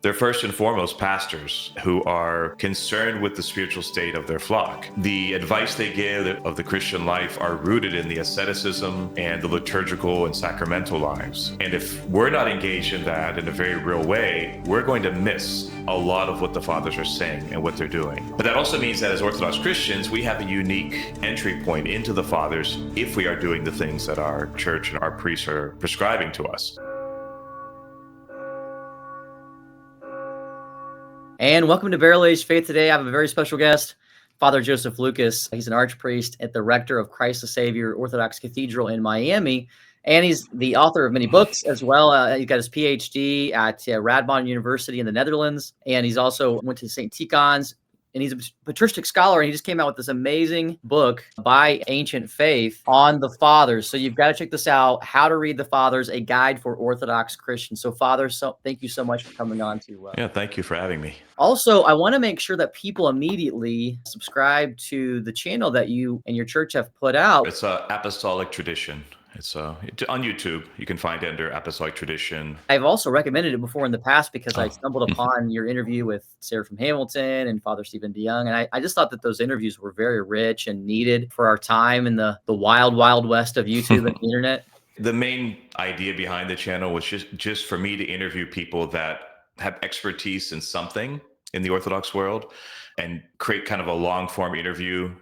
They're first and foremost pastors who are concerned with the spiritual state of their flock. The advice they give of the Christian life are rooted in the asceticism and the liturgical and sacramental lives. And if we're not engaged in that in a very real way, we're going to miss a lot of what the fathers are saying and what they're doing. But that also means that as Orthodox Christians, we have a unique entry point into the fathers if we are doing the things that our church and our priests are prescribing to us. And welcome to Barrel Age Faith. Today I have a very special guest, Father Joseph Lucas. He's an archpriest at the rector of Christ the Saviour Orthodox Cathedral in Miami. And he's the author of many books as well. He got his PhD at Radboud University in the Netherlands. And he's also went to St. Tikhon's. And he's a Patristic scholar, and he just came out with this amazing book by Ancient Faith on the Fathers. So you've got to check this out, How to Read the Fathers, a guide for Orthodox Christians. So Father, thank you so much for coming on to... Yeah, thank you for having me. Also, I want to make sure that people immediately subscribe to the channel that you and your church have put out. It's Apostolic Tradition. It's on YouTube. You can find it under Apostolic Tradition. I've also recommended it before in the past because I stumbled upon your interview with Sarah from Hamilton and Father Stephen DeYoung. And I just thought that those interviews were very rich and needed for our time in the wild, wild west of YouTube and the internet. The main idea behind the channel was just for me to interview people that have expertise in something in the Orthodox world and create kind of a long form interview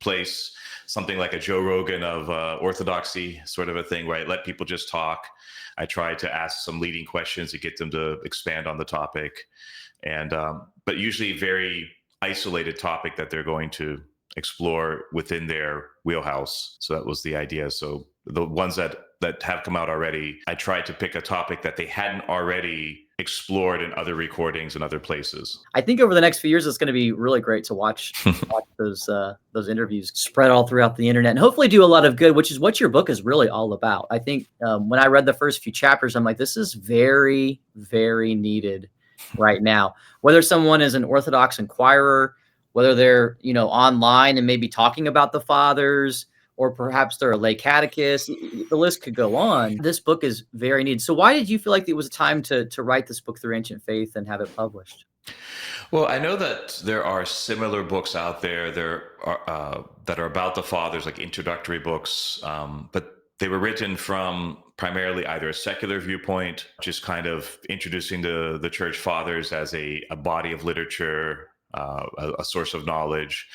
place, something like a Joe Rogan of Orthodoxy sort of a thing, where I let people just talk. I try to ask some leading questions to get them to expand on the topic, and but usually very isolated topic that they're going to explore within their wheelhouse. So that was the idea. So the ones that have come out already, I tried to pick a topic that they hadn't already explored in other recordings and other places. I think over the next few years, it's going to be really great to watch those interviews spread all throughout the internet and hopefully do a lot of good, which is what your book is really all about. I think when I read the first few chapters, I'm like, this is very, very needed right now. Whether someone is an Orthodox inquirer, whether they're, online and maybe talking about the fathers, or perhaps they're a lay catechist, the list could go on. This book is very needed. So why did you feel like it was time to write this book through Ancient Faith and have it published? Well, I know that there are similar books out there that are about the fathers, like introductory books, but they were written from primarily either a secular viewpoint, just kind of introducing the church fathers as a body of literature, a source of knowledge.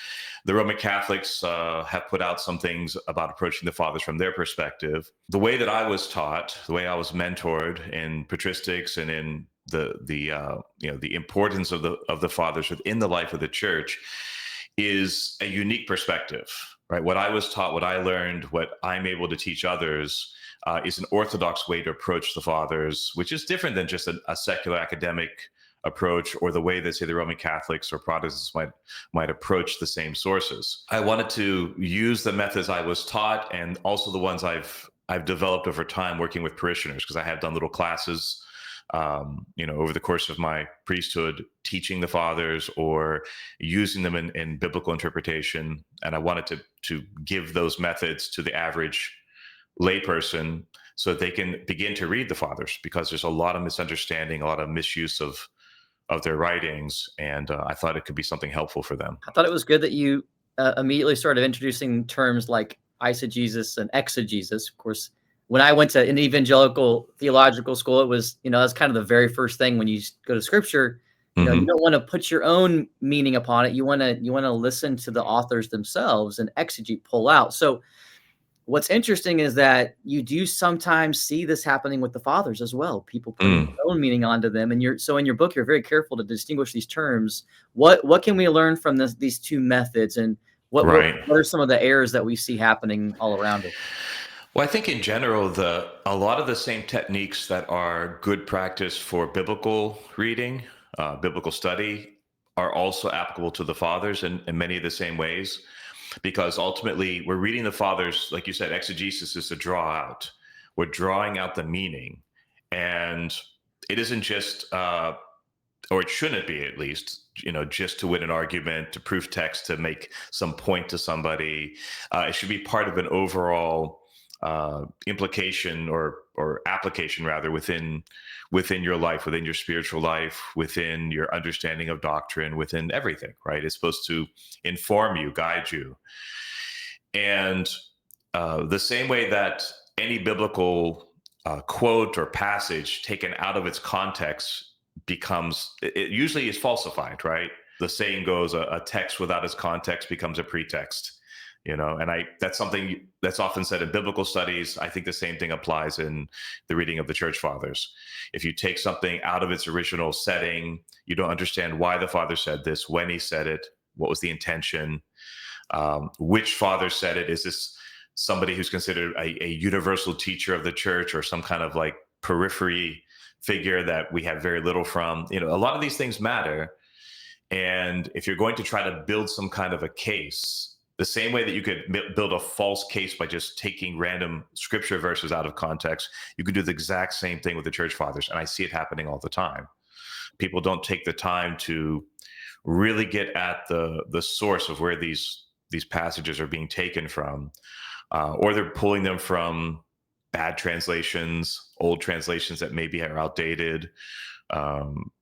The Roman Catholics have put out some things about approaching the fathers from their perspective. The way that I was taught, the way I was mentored in Patristics and in the importance of the fathers within the life of the church, is a unique perspective, right? What I was taught, what I learned, what I'm able to teach others is an Orthodox way to approach the fathers, which is different than just a secular academic approach, or the way that, say, the Roman Catholics or Protestants might approach the same sources. I wanted to use the methods I was taught, and also the ones I've developed over time working with parishioners, because I have done little classes, over the course of my priesthood, teaching the fathers or using them in biblical interpretation. And I wanted to give those methods to the average layperson so that they can begin to read the fathers, because there's a lot of misunderstanding, a lot of misuse of their writings, and I thought it could be something helpful for them. I thought it was good that you immediately started introducing terms like eisegesis and exegesis. Of course, when I went to an evangelical theological school, it was, that's kind of the very first thing when you go to scripture. You don't want to put your own meaning upon it. You want to listen to the authors themselves and exegete, pull out. So what's interesting is that you do sometimes see this happening with the fathers as well. People put their own meaning onto them. And so in your book, you're very careful to distinguish these terms. What can we learn from these two methods? And what are some of the errors that we see happening all around it? Well, I think in general, a lot of the same techniques that are good practice for biblical reading, biblical study, are also applicable to the fathers in many of the same ways. Because ultimately, we're reading the fathers, like you said, exegesis is to draw out. We're drawing out the meaning. And it isn't just, or it shouldn't be at least, just to win an argument, to prove text, to make some point to somebody. It should be part of an overall implication or or application rather within your life, within your spiritual life, within your understanding of doctrine, within everything, right? It's supposed to inform you, guide you. And the same way that any biblical quote or passage taken out of its context becomes, it usually is falsified, right? The saying goes, a text without its context becomes a pretext. And that's something that's often said in biblical studies. I think the same thing applies in the reading of the church fathers. If you take something out of its original setting, you don't understand why the father said this, when he said it, what was the intention, which father said it. Is this somebody who's considered a universal teacher of the church, or some kind of like periphery figure that we have very little from? A lot of these things matter. And if you're going to try to build some kind of a case, the same way that you could build a false case by just taking random scripture verses out of context, you could do the exact same thing with the church fathers. And I see it happening all the time. People don't take the time to really get at the source of where these passages are being taken from, or they're pulling them from bad translations, old translations that maybe are outdated,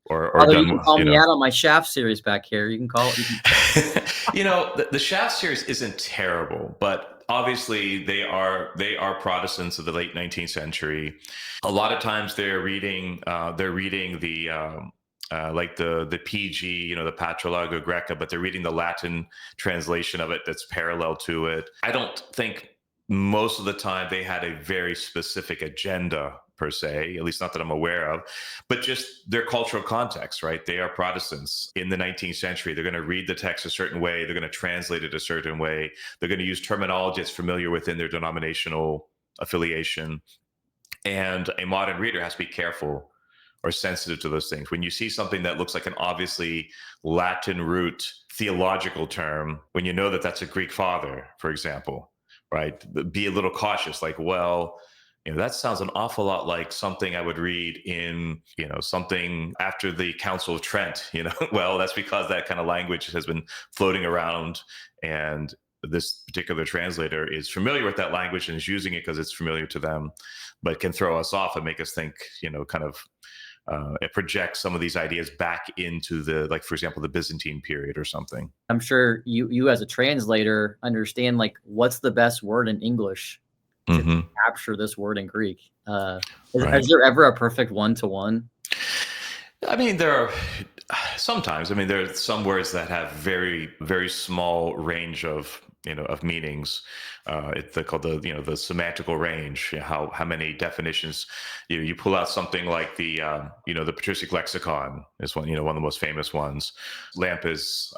or Although you done, can call me out on my Shaft series back here. You can call it. The Shaft series isn't terrible, but obviously they are Protestants of the late 19th century. A lot of times they're reading the like the PG, the Patrologia Greca, but they're reading the Latin translation of it that's parallel to it. I don't think most of the time they had a very specific agenda per se, at least not that I'm aware of, but just their cultural context, right? They are Protestants in the 19th century. They're going to read the text a certain way. They're going to translate it a certain way. They're going to use terminology that's familiar within their denominational affiliation. And a modern reader has to be careful or sensitive to those things. When you see something that looks like an obviously Latin root theological term, when you know that that's a Greek father, for example, right? Be a little cautious, like, well, that sounds an awful lot like something I would read in, something after the Council of Trent, well, that's because that kind of language has been floating around, and this particular translator is familiar with that language and is using it because it's familiar to them, but can throw us off and make us think, kind of, it projects some of these ideas back into like, for example, the Byzantine period or something. I'm sure you as a translator understand, like, what's the best word in English to capture this word in Greek. Is there ever a perfect one-to-one? I mean, there are sometimes. I mean, there are some words that have very, very small range of meanings. They're called the semantical range. How many definitions you pull out. Something like the Patristic lexicon is one of the most famous ones. Lampe's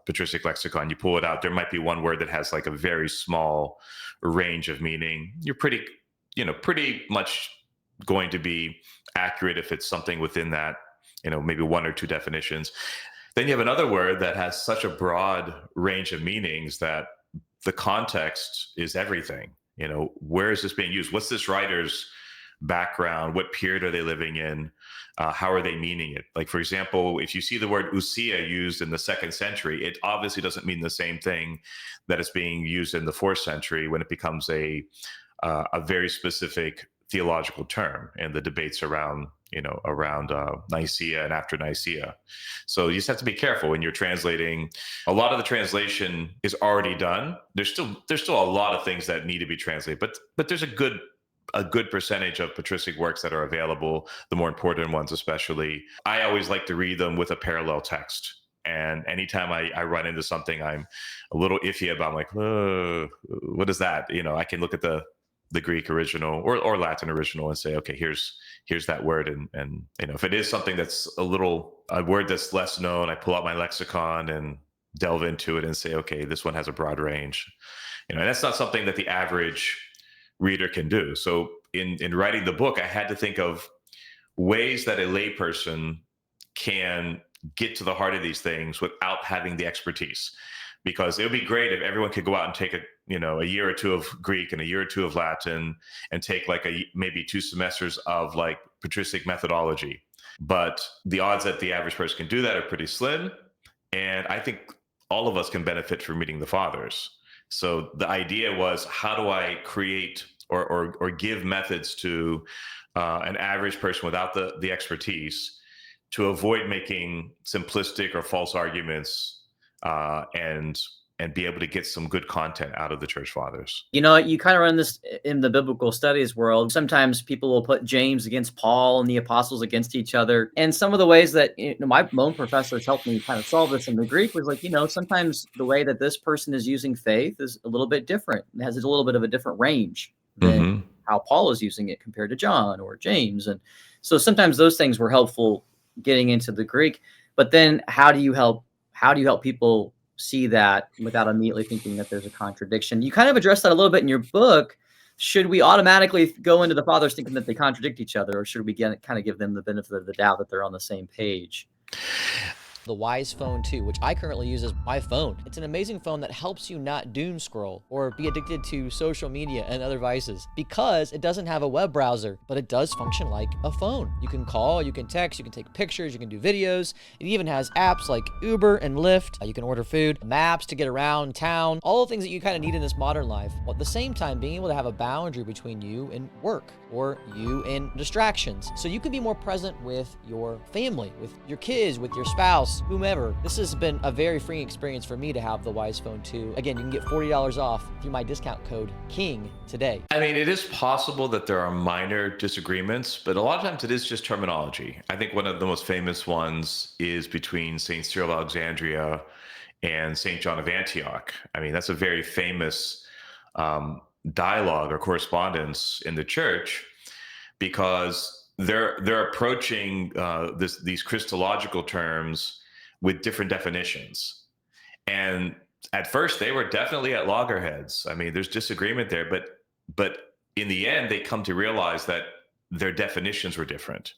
Patristic lexicon. You pull it out, there might be one word that has like a very small range of meaning. You're pretty much going to be accurate if it's something within that, maybe one or two definitions. Then you have another word that has such a broad range of meanings that the context is everything. Where is this being used? What's this writer's background? What period are they living in? How are they meaning it? Like, for example, if you see the word ousia used in the 2nd century, it obviously doesn't mean the same thing that is being used in the 4th century when it becomes a very specific theological term and the debates around Nicaea and after Nicaea. So you just have to be careful when you're translating. A lot of the translation is already done. There's still a lot of things that need to be translated, but there's a good percentage of patristic works that are available, the more important ones especially. I always like to read them with a parallel text. And anytime I run into something I'm a little iffy about, I'm like, what is that? I can look at the Greek original or Latin original and say, okay, here's that word. And if it is something that's a word that's less known, I pull out my lexicon and delve into it and say, okay, this one has a broad range. And that's not something that the average reader can do. So in writing the book, I had to think of ways that a layperson can get to the heart of these things without having the expertise. Because it would be great if everyone could go out and take a year or two of Greek and a year or two of Latin and take like maybe 2 semesters of like patristic methodology. But the odds that the average person can do that are pretty slim. And I think all of us can benefit from reading the fathers. So the idea was, how do I create or give methods to an average person without the expertise to avoid making simplistic or false arguments, and be able to get some good content out of the church fathers. You know, you kind of run this in the biblical studies world. Sometimes people will put James against Paul and the apostles against each other. And some of the ways that my own professors helped me kind of solve this in the Greek was like, sometimes the way that this person is using faith is a little bit different. It has a little bit of a different range than how Paul is using it compared to John or James. And so sometimes those things were helpful getting into the Greek. But then how do you help people see that without immediately thinking that there's a contradiction? You kind of addressed that a little bit in your book. Should we automatically go into the fathers thinking that they contradict each other, or should we kind of give them the benefit of the doubt that they're on the same page? The Wise Phone 2, which I currently use as my phone. It's an amazing phone that helps you not doom scroll or be addicted to social media and other vices, because it doesn't have a web browser, but it does function like a phone. You can call, you can text, you can take pictures, you can do videos. It even has apps like Uber and Lyft. You can order food, maps to get around town, all the things that you kind of need in this modern life. While at the same time being able to have a boundary between you and work, or you and distractions. So you can be more present with your family, with your kids, with your spouse, whomever. This has been a very freeing experience for me to have the Wise Phone 2. Again, you can get $40 off through my discount code KING today. I mean, it is possible that there are minor disagreements, but a lot of times it is just terminology. I think one of the most famous ones is between St. Cyril of Alexandria and St. John of Antioch. I mean, that's a very famous dialogue or correspondence in the church, because they're approaching these Christological terms with different definitions. And at first they were definitely at loggerheads. I mean, there's disagreement there, but in the end they come to realize that their definitions were different.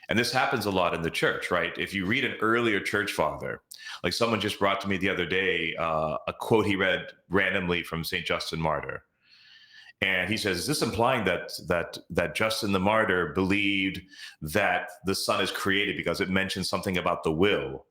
And this happens a lot in the church, right? If you read an earlier church father, like someone just brought to me the other day a quote he read randomly from St. Justin Martyr. And he says, is this implying that Justin the Martyr believed that the Son is created because it mentions something about the will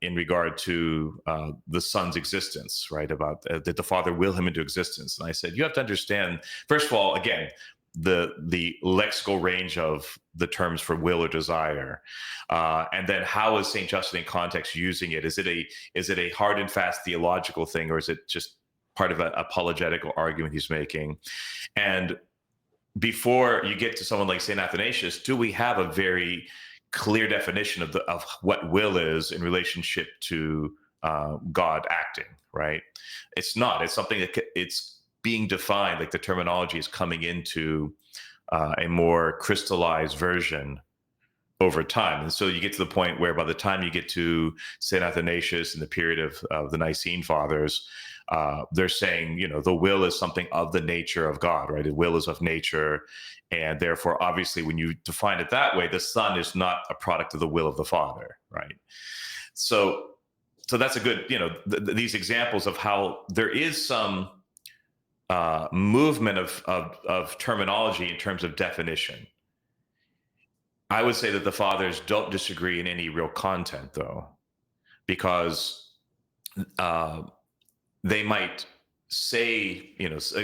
in regard to the Son's existence, right? About did the Father will him into existence? And I said, you have to understand, first of all, again, the lexical range of the terms for will or desire, and then how is St. Justin in context using it? Is it a hard and fast theological thing, or is it just part of an apologetical argument he's making? And before you get to someone like St. Athanasius, do we have a very clear definition of what will is in relationship to God acting, right? It's not. It's something that it's being defined, like the terminology is coming into a more crystallized version over time. And so you get to the point where by the time you get to St. Athanasius in the period of the Nicene Fathers, they're saying, the will is something of the nature of God, right? The will is of nature. And therefore, obviously, when you define it that way, the Son is not a product of the will of the Father, right? So that's a good, these examples of how there is some movement of terminology in terms of definition. I would say that the fathers don't disagree in any real content, though, because they might say,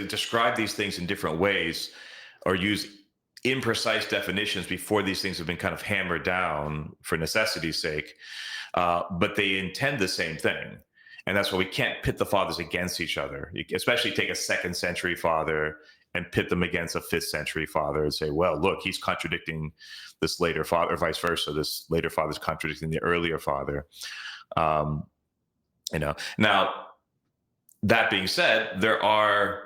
describe these things in different ways or use imprecise definitions before these things have been kind of hammered down for necessity's sake, but they intend the same thing. And that's why we can't pit the fathers against each other, especially take a 2nd century father and pit them against a 5th century father and say, well, look, he's contradicting this later father, or vice versa. This later father is contradicting the earlier father. Now, that being said, there are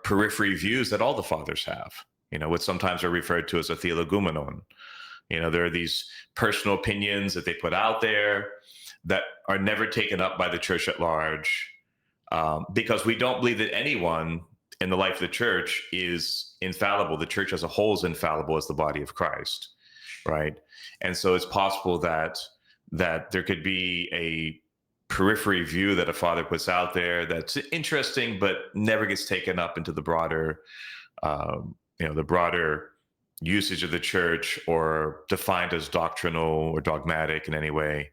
periphery views that all the fathers have, what sometimes are referred to as a theologumenon. There are these personal opinions that they put out there that are never taken up by the church at large, because we don't believe that anyone in the life of the church is infallible. The church as a whole is infallible as the body of Christ, right? And so it's possible that there could be a periphery view that a father puts out there that's interesting, but never gets taken up into the broader, the broader usage of the church or defined as doctrinal or dogmatic in any way.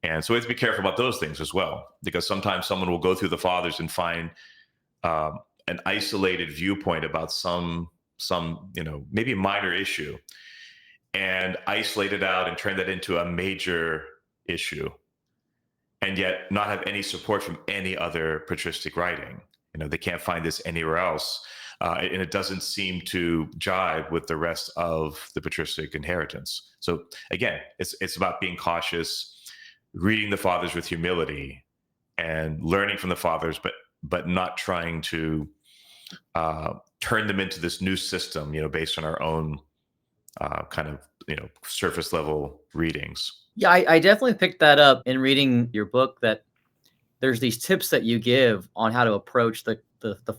And so we have to be careful about those things as well, because sometimes someone will go through the fathers and find an isolated viewpoint about some maybe minor issue, and isolate it out and turn that into a major issue, and yet not have any support from any other patristic writing. They can't find this anywhere else. And it doesn't seem to jive with the rest of the patristic inheritance. So again, it's about being cautious, reading the fathers with humility, and learning from the fathers, but not trying to turn them into this new system, based on our own kind of surface level readings. Yeah, I definitely picked that up in reading your book, that there's these tips that you give on how to approach the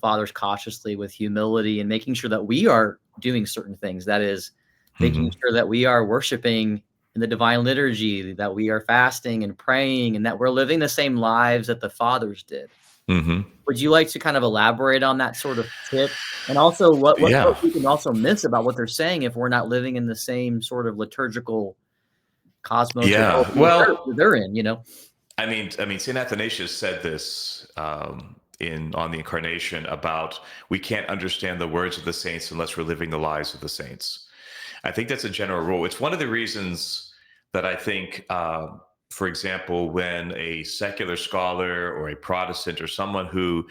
fathers cautiously, with humility, and making sure that we are doing certain things. That is, making sure that we are worshiping in the divine liturgy, that we are fasting and praying, and that we're living the same lives that the fathers did. Would you like to kind of elaborate on that sort of tip? And also what we can also miss about what they're saying if we're not living in the same sort of liturgical cosmos they're in, I mean, St. Athanasius said this on the Incarnation about, we can't understand the words of the saints unless we're living the lives of the saints. I think that's a general rule. It's one of the reasons that I think, for example, when a secular scholar or a Protestant or someone who,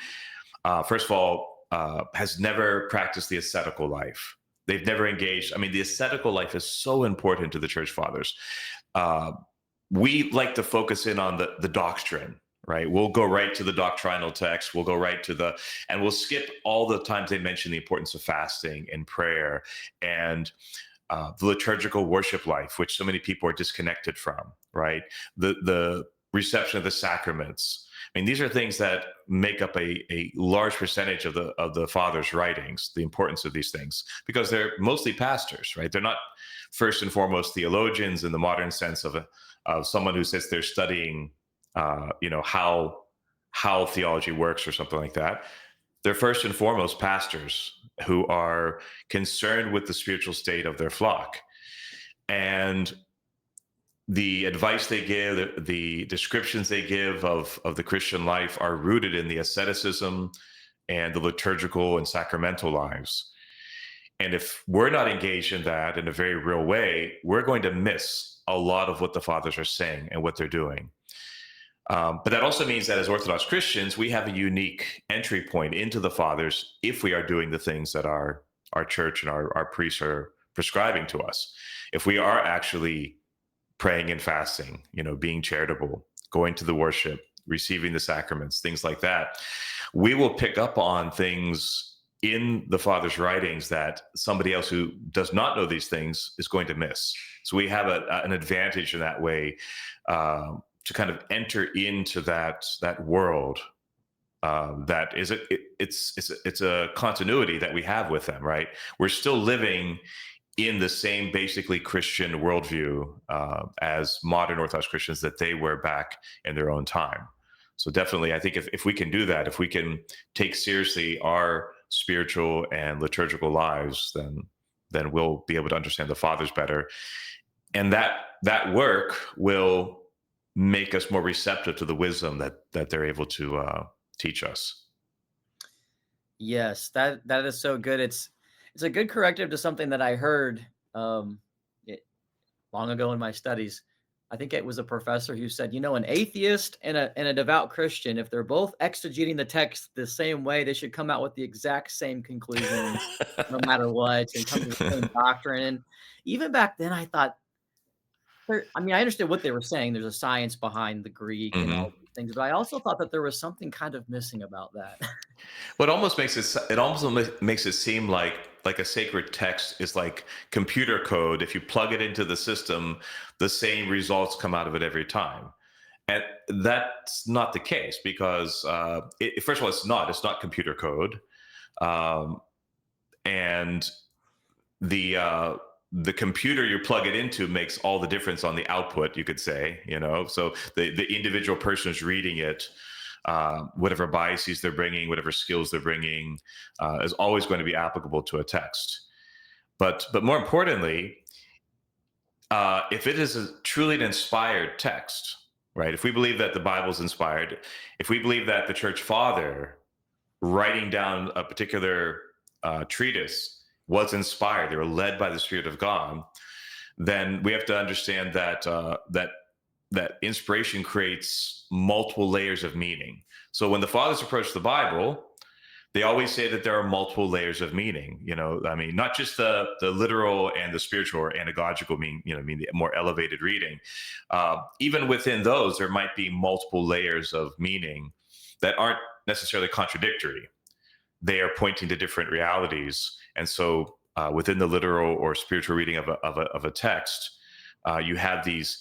first of all, has never practiced the ascetical life, they've never engaged. I mean, the ascetical life is so important to the Church Fathers. We like to focus in on the doctrine, right? We'll go right to the doctrinal text. We'll go right to and we'll skip all the times they mention the importance of fasting and prayer and the liturgical worship life, which so many people are disconnected from, right? The reception of the sacraments. I mean, these are things that make up a large percentage of the fathers' writings, the importance of these things, because they're mostly pastors, right? They're not first and foremost theologians in the modern sense of someone who says they're studying, how theology works or something like that. They're first and foremost pastors who are concerned with the spiritual state of their flock. And the advice they give, the descriptions they give of the Christian life are rooted in the asceticism and the liturgical and sacramental lives. And if we're not engaged in that in a very real way, we're going to miss a lot of what the fathers are saying and what they're doing. But that also means that as Orthodox Christians, we have a unique entry point into the fathers if we are doing the things that our church and our priests are prescribing to us. If we are actually praying and fasting, being charitable, going to the worship, receiving the sacraments, things like that, we will pick up on things in the fathers' writings that somebody else who does not know these things is going to miss. So we have an advantage in that way to kind of enter into that world. That is it's a continuity that we have with them, right? We're still living in the same basically Christian worldview as modern Orthodox Christians that they were back in their own time. So definitely, I think if we can do that, if we can take seriously our spiritual and liturgical lives, then we'll be able to understand the fathers better. And that work will make us more receptive to the wisdom that they're able to teach us. Yes, that is so good. It's a good corrective to something that I heard long ago in my studies. I think it was a professor who said, an atheist and a devout Christian, if they're both exegeting the text the same way, they should come out with the exact same conclusion, no matter what, and come to the same doctrine. And even back then, I thought, I understood what they were saying. There's a science behind the Greek and all these things, but I also thought that there was something kind of missing about that. Well, it almost makes it seem like a sacred text is like computer code. If you plug it into the system, the same results come out of it every time. And that's not the case because, first of all, it's not computer code. And the computer you plug it into makes all the difference on the output, you could say, so the individual person who's reading it, whatever biases they're bringing, whatever skills they're bringing, is always going to be applicable to a text. But more importantly, if it is truly an inspired text, right? If we believe that the Bible is inspired, if we believe that the Church Father writing down a particular treatise was inspired, they were led by the Spirit of God, then we have to understand that that inspiration creates multiple layers of meaning. So when the fathers approach the Bible, they always say that there are multiple layers of meaning. I mean, not just the literal and the spiritual or anagogical mean, the more elevated reading. Even within those, there might be multiple layers of meaning that aren't necessarily contradictory. They are pointing to different realities. And so within the literal or spiritual reading of a text, you have these,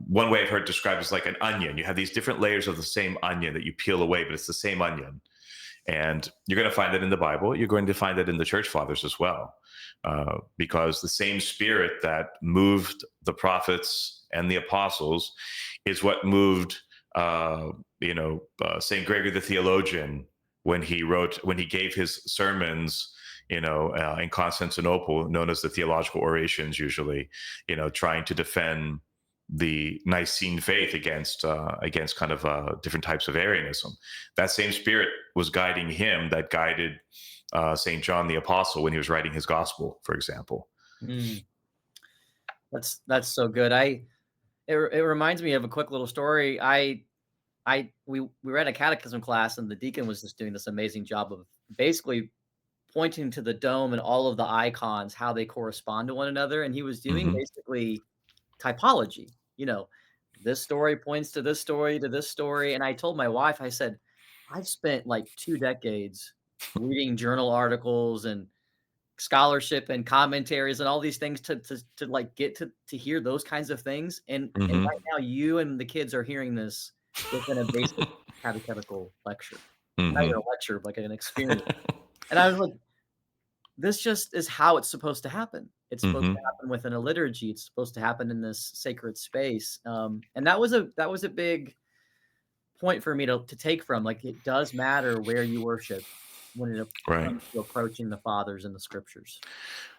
one way I've heard described as like an onion. You have these different layers of the same onion that you peel away, but it's the same onion. And you're going to find that in the Bible. You're going to find that in the church fathers as well, because the same Spirit that moved the prophets and the apostles is what moved, St. Gregory the theologian when he gave his sermons, in Constantinople, known as the theological orations, usually, trying to defend the Nicene faith against kind of different types of Arianism. That same Spirit was guiding him that guided St. John the Apostle when he was writing his gospel, for example. That's so good. It reminds me of a quick little story. We were at a catechism class, and the deacon was just doing this amazing job of basically pointing to the dome and all of the icons, how they correspond to one another. And he was doing basically typology. This story points to this story, to this story. And I told my wife, I said, I've spent like 2 decades reading journal articles and scholarship and commentaries and all these things to like get to hear those kinds of things. And right now you and the kids are hearing this within a basic catechetical lecture. Not even a lecture, but like an experience. And I was like, this just is how it's supposed to happen. It's supposed to happen within a liturgy. It's supposed to happen in this sacred space. And that was a big point for me to take from. Like, it does matter where you worship when it comes to approaching the fathers and the scriptures.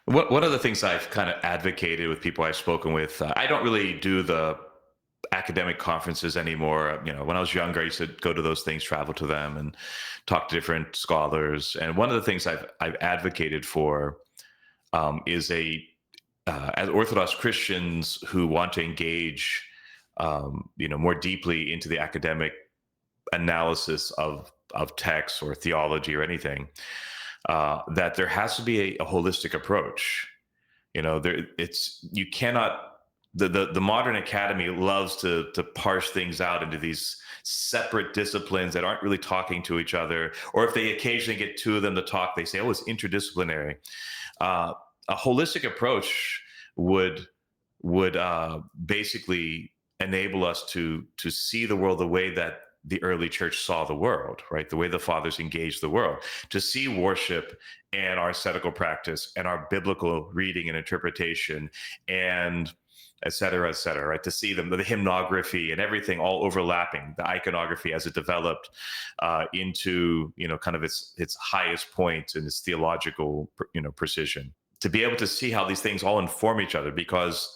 One of the things I've kind of advocated with people I've spoken with, I don't really do the academic conferences anymore. When I was younger, I used to go to those things, travel to them, and talk to different scholars. And one of the things I've advocated for is as Orthodox Christians who want to engage, more deeply into the academic analysis of texts or theology or anything, that there has to be a holistic approach. You cannot. The modern academy loves to parse things out into these separate disciplines that aren't really talking to each other. Or if they occasionally get 2 of them to talk, they say, "Oh, it's interdisciplinary." A holistic approach would basically enable us to see the world the way that the early church saw the world, right? The way the fathers engaged the world, to see worship and our ascetical practice and our biblical reading and interpretation and et cetera, right? To see them, the hymnography and everything all overlapping, the iconography as it developed into, kind of its highest point and its theological, precision. To be able to see how these things all inform each other, because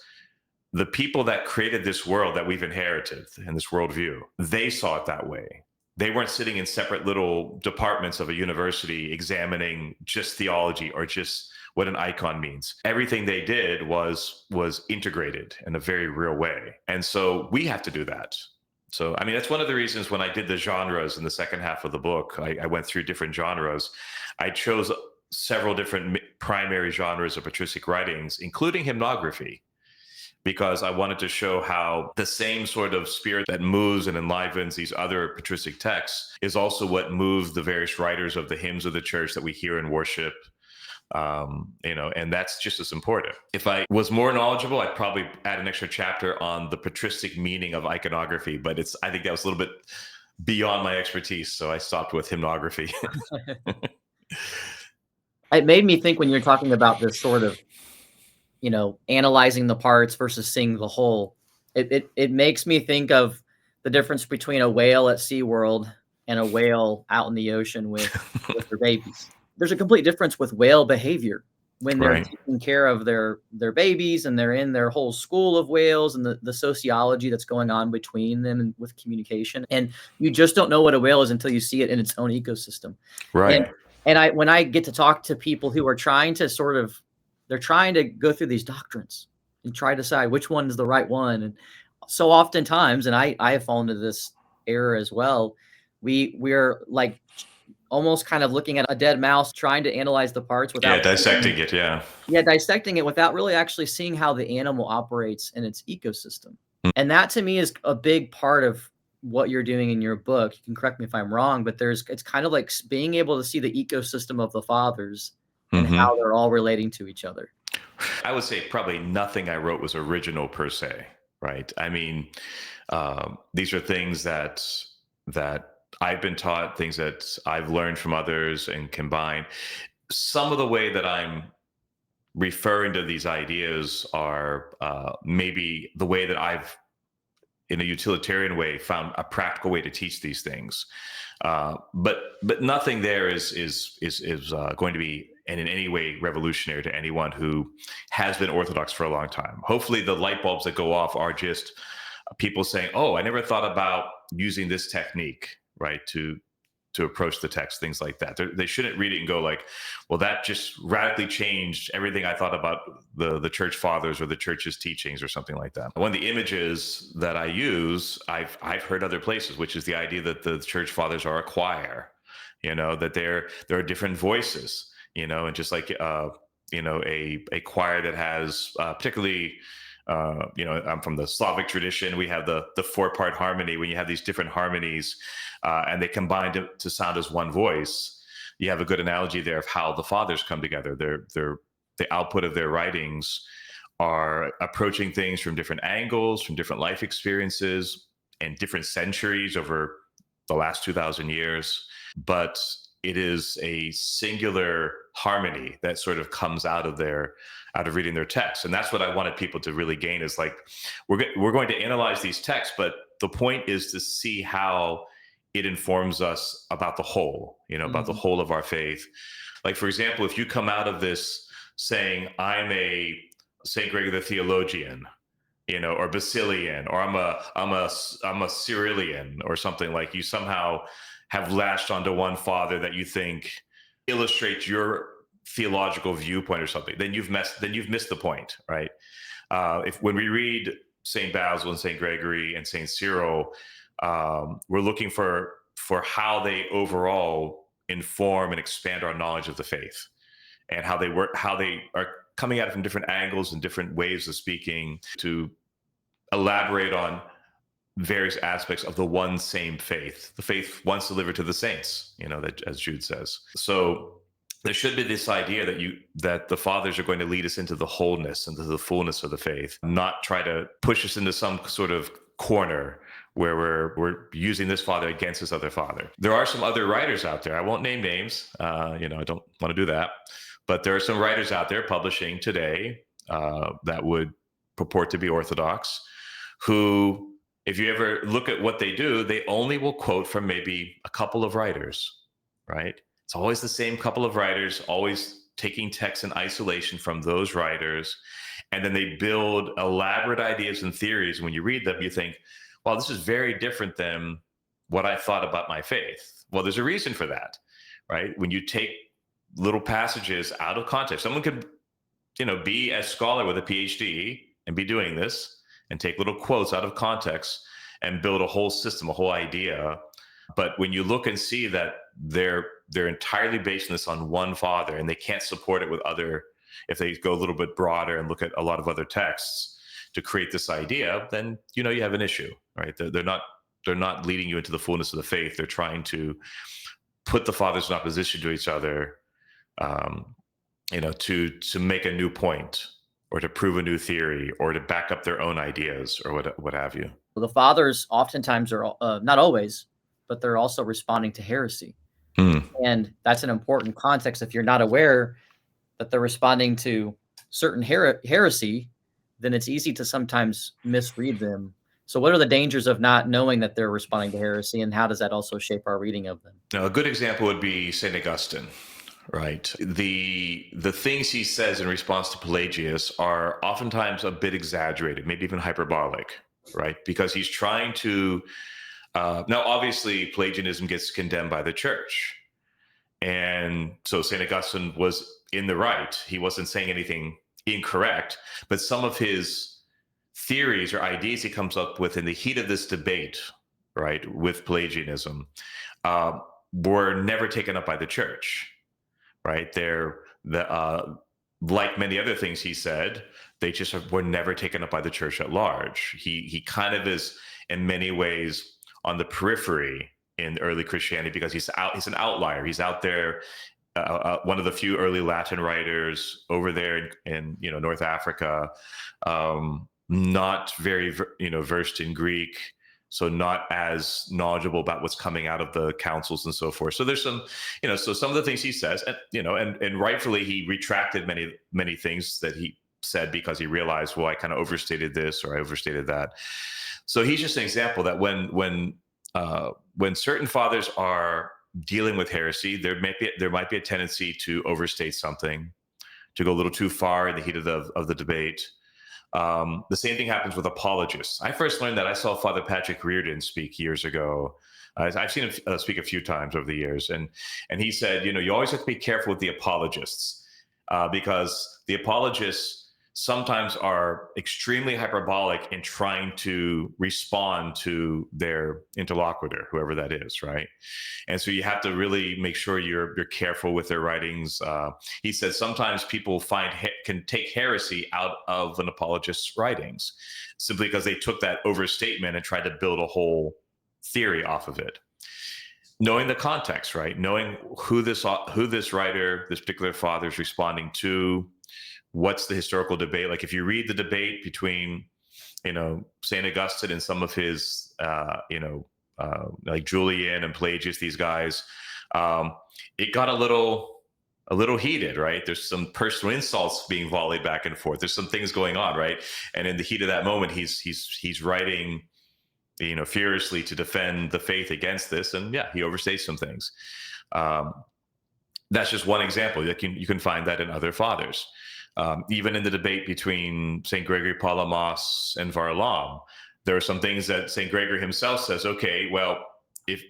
the people that created this world that we've inherited and this worldview, they saw it that way. They weren't sitting in separate little departments of a university examining just theology or just what an icon means. Everything they did was integrated in a very real way. And so we have to do that. So, I mean, that's one of the reasons when I did the genres in the second half of the book, I went through different genres. I chose several different primary genres of patristic writings, including hymnography, because I wanted to show how the same sort of spirit that moves and enlivens these other patristic texts is also what moves the various writers of the hymns of the church that we hear in worship. And that's just as important. If I was more knowledgeable, I'd probably add an extra chapter on the patristic meaning of iconography, but I think that was a little bit beyond my expertise, so I stopped with hymnography. It made me think when you're talking about this sort of, analyzing the parts versus seeing the whole. It makes me think of the difference between a whale at SeaWorld and a whale out in the ocean with their babies. There's a complete difference with whale behavior. when they're Right. taking care of their babies and they're in their whole school of whales and the sociology that's going on between them and with communication. And you just don't know what a whale is until you see it in its own ecosystem. Right. And when I get to talk to people who are trying to they're trying to go through these doctrines and try to decide which one is the right one. And so oftentimes, and I have fallen into this error as well, we're like almost kind of looking at a dead mouse, trying to analyze the parts without Dissecting it. Yeah. dissecting it without really actually seeing how the animal operates in its ecosystem. And that to me is a big part of what you're doing in your book. You can correct me if I'm wrong, but it's kind of like being able to see the ecosystem of the fathers and how they're all relating to each other. I would say probably nothing I wrote was original per se, right? I mean, these are things that I've been taught, things that I've learned from others and combined. Some of the way that I'm referring to these ideas are maybe the way that I've, in a utilitarian way, found a practical way to teach these things. But nothing there is going to be in any way revolutionary to anyone who has been Orthodox for a long time. Hopefully the light bulbs that go off are just people saying, oh, I never thought about using this technique, right, to approach the text, things like that. They shouldn't read it and go like, well, that just radically changed everything I thought about the church fathers or the church's teachings or something like that. One of the images that I use, I've heard other places, which is the idea that the church fathers are a choir, that there are different voices, and just like, a choir that has particularly, I'm from the Slavic tradition. We have the 4-part harmony. When you have these different harmonies and they combine to sound as one voice, you have a good analogy there of how the fathers come together. The output of their writings are approaching things from different angles, from different life experiences and different centuries over the last 2,000 years. But it is a singular harmony that sort of comes out of reading their texts. And that's what I wanted people to really gain, is like, we're going to analyze these texts, but the point is to see how it informs us about the whole, about the whole of our faith. Like, for example, if you come out of this saying, I'm a St. Gregory the Theologian, or Basilian, or I'm a Cyrillian or something, like you somehow have latched onto one father that you think illustrates your theological viewpoint or something, then you've missed the point, right? When we read St. Basil and St. Gregory and St. Cyril, we're looking for how they overall inform and expand our knowledge of the faith, and how they work, how they are coming at it from different angles and different ways of speaking to elaborate on various aspects of the one same faith, the faith once delivered to the saints, that, as Jude says. So there should be this idea that the fathers are going to lead us into the wholeness, into the fullness of the faith, not try to push us into some sort of corner where we're using this father against this other father. There are some other writers out there. I won't name names. I don't want to do that. But there are some writers out there publishing today that would purport to be Orthodox, who, if you ever look at what they do, they only will quote from maybe a couple of writers, right? It's always the same couple of writers, always taking texts in isolation from those writers. And then they build elaborate ideas and theories. When you read them, you think, well, this is very different than what I thought about my faith. Well, there's a reason for that, right? When you take little passages out of context, someone could, be a scholar with a PhD and be doing this and take little quotes out of context and build a whole system, a whole idea. But when you look and see that they're entirely basing this on one father, and they can't support it with other, if they go a little bit broader and look at a lot of other texts to create this idea, then you have an issue, right? They're not leading you into the fullness of the faith. They're trying to put the fathers in opposition to each other, to make a new point, or to prove a new theory, or to back up their own ideas, or what have you. The fathers oftentimes are, not always, but they're also responding to heresy. And that's an important context. If you're not aware that they're responding to certain heresy, then it's easy to sometimes misread them. So what are the dangers of not knowing that they're responding to heresy, and how does that also shape our reading of them? Now, a good example would be St. Augustine, Right. The things he says in response to Pelagius are oftentimes a bit exaggerated, maybe even hyperbolic, right? Because he's trying to now, obviously, Pelagianism gets condemned by the church, and so Saint Augustine was in the right. He wasn't saying anything incorrect, but some of his theories or ideas he comes up with in the heat of this debate, right, with Pelagianism, uh, were never taken up by the church. Right, like many other things he said, they just were never taken up by the church at large. He kind of is in many ways on the periphery in early Christianity because he's an outlier. He's out there, one of the few early Latin writers over there in North Africa, not very versed in Greek, so not as knowledgeable about what's coming out of the councils and so forth. So there's some, so some of the things he says, and rightfully he retracted many things that he said because he realized, well, I kind of overstated this or I overstated that. So he's just an example that when certain fathers are dealing with heresy, there might be a tendency to overstate something, to go a little too far in the heat of the debate. The same thing happens with apologists. I first learned that I saw Father Patrick Reardon speak years ago. I've seen him speak a few times over the years, and he said, you always have to be careful with the apologists because the apologists sometimes are extremely hyperbolic in trying to respond to their interlocutor, whoever that is, right? And so you have to really make sure you're careful with their writings. He says sometimes people can take heresy out of an apologist's writings simply because they took that overstatement and tried to build a whole theory off of it. Knowing the context, right? Knowing who this writer, this particular father is responding to. What's the historical debate? Like if you read the debate between, St. Augustine and some of his, like Julian and Pelagius, these guys, it got a little heated, right? There's some personal insults being volleyed back and forth. There's some things going on, right? And in the heat of that moment, he's writing, furiously to defend the faith against this, and yeah, he overstates some things. That's just one example. You can find that in other fathers. Even in the debate between St. Gregory Palamas and Varlam, there are some things that St. Gregory himself says, okay, well, if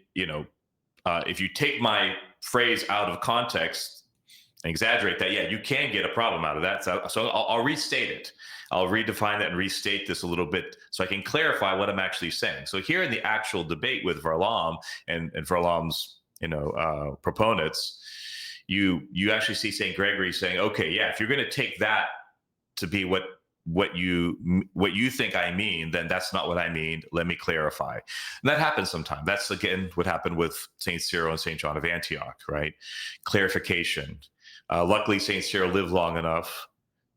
you take my phrase out of context and exaggerate that, yeah, you can get a problem out of that. So I'll restate it. I'll redefine that and restate this a little bit so I can clarify what I'm actually saying. So here in the actual debate with Varlam and Varlam's, proponents, you actually see St. Gregory saying, okay, yeah, if you're going to take that to be what you think I mean, then that's not what I mean. Let me clarify. And that happens sometimes. That's again what happened with St. Cyril and St. John of Antioch, right? Clarification. Luckily, St. Cyril lived long enough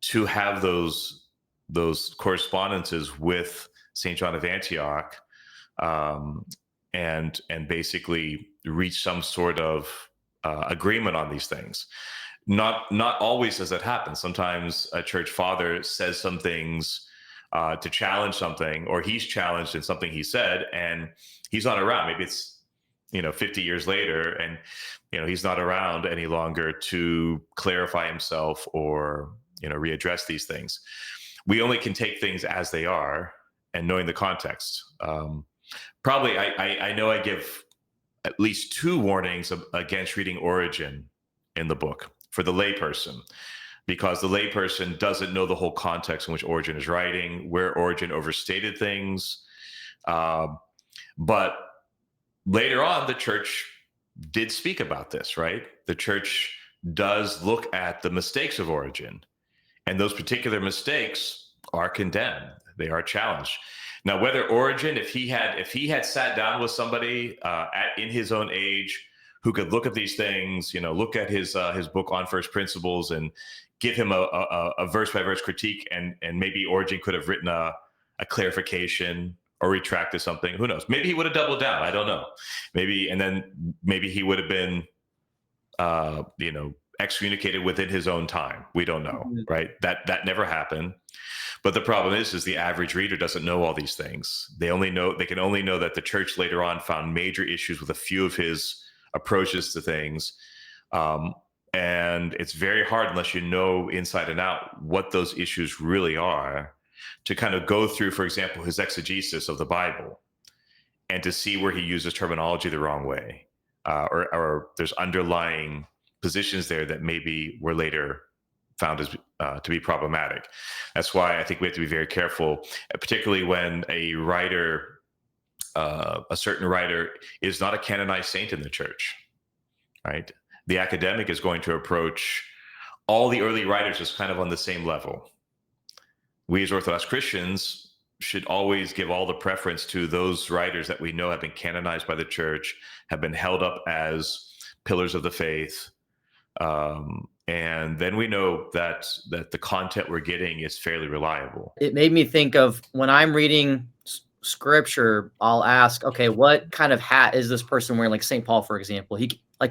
to have those correspondences with St. John of Antioch, and basically reach some sort of agreement on these things. Not always does that happen. Sometimes a church father says some things to challenge something, or he's challenged in something he said, and he's not around. Maybe it's 50 years later, and he's not around any longer to clarify himself or readdress these things. We only can take things as they are, and knowing the context. Probably, I know I give at least 2 warnings against reading Origen in the book for the layperson, because the layperson doesn't know the whole context in which Origen is writing, where Origen overstated things. But later on, the church did speak about this, right? The church does look at the mistakes of Origen, and those particular mistakes are condemned. They are challenged. Now, whether Origen, if he had sat down with somebody in his own age who could look at these things, look at his book on first principles and give him a verse by verse critique, and maybe Origen could have written a clarification or retracted something. Who knows? Maybe he would have doubled down. I don't know. Maybe he would have been, excommunicated within his own time. We don't know, right? That never happened. But the problem is the average reader doesn't know all these things. They can only know that the church later on found major issues with a few of his approaches to things. And And it's very hard unless you know inside and out what those issues really are to kind of go through, for example, his exegesis of the Bible and to see where he uses terminology the wrong way, or there's underlying positions there that maybe were later found as to be problematic. That's why I think we have to be very careful, particularly when a writer, a certain writer, is not a canonized saint in the church, right? The academic is going to approach all the early writers as kind of on the same level. We as Orthodox Christians should always give all the preference to those writers that we know have been canonized by the church, have been held up as pillars of the faith. And then we know that the content we're getting is fairly reliable. It made me think of when I'm reading scripture, I'll ask, okay, what kind of hat is this person wearing? Like St. Paul, for example,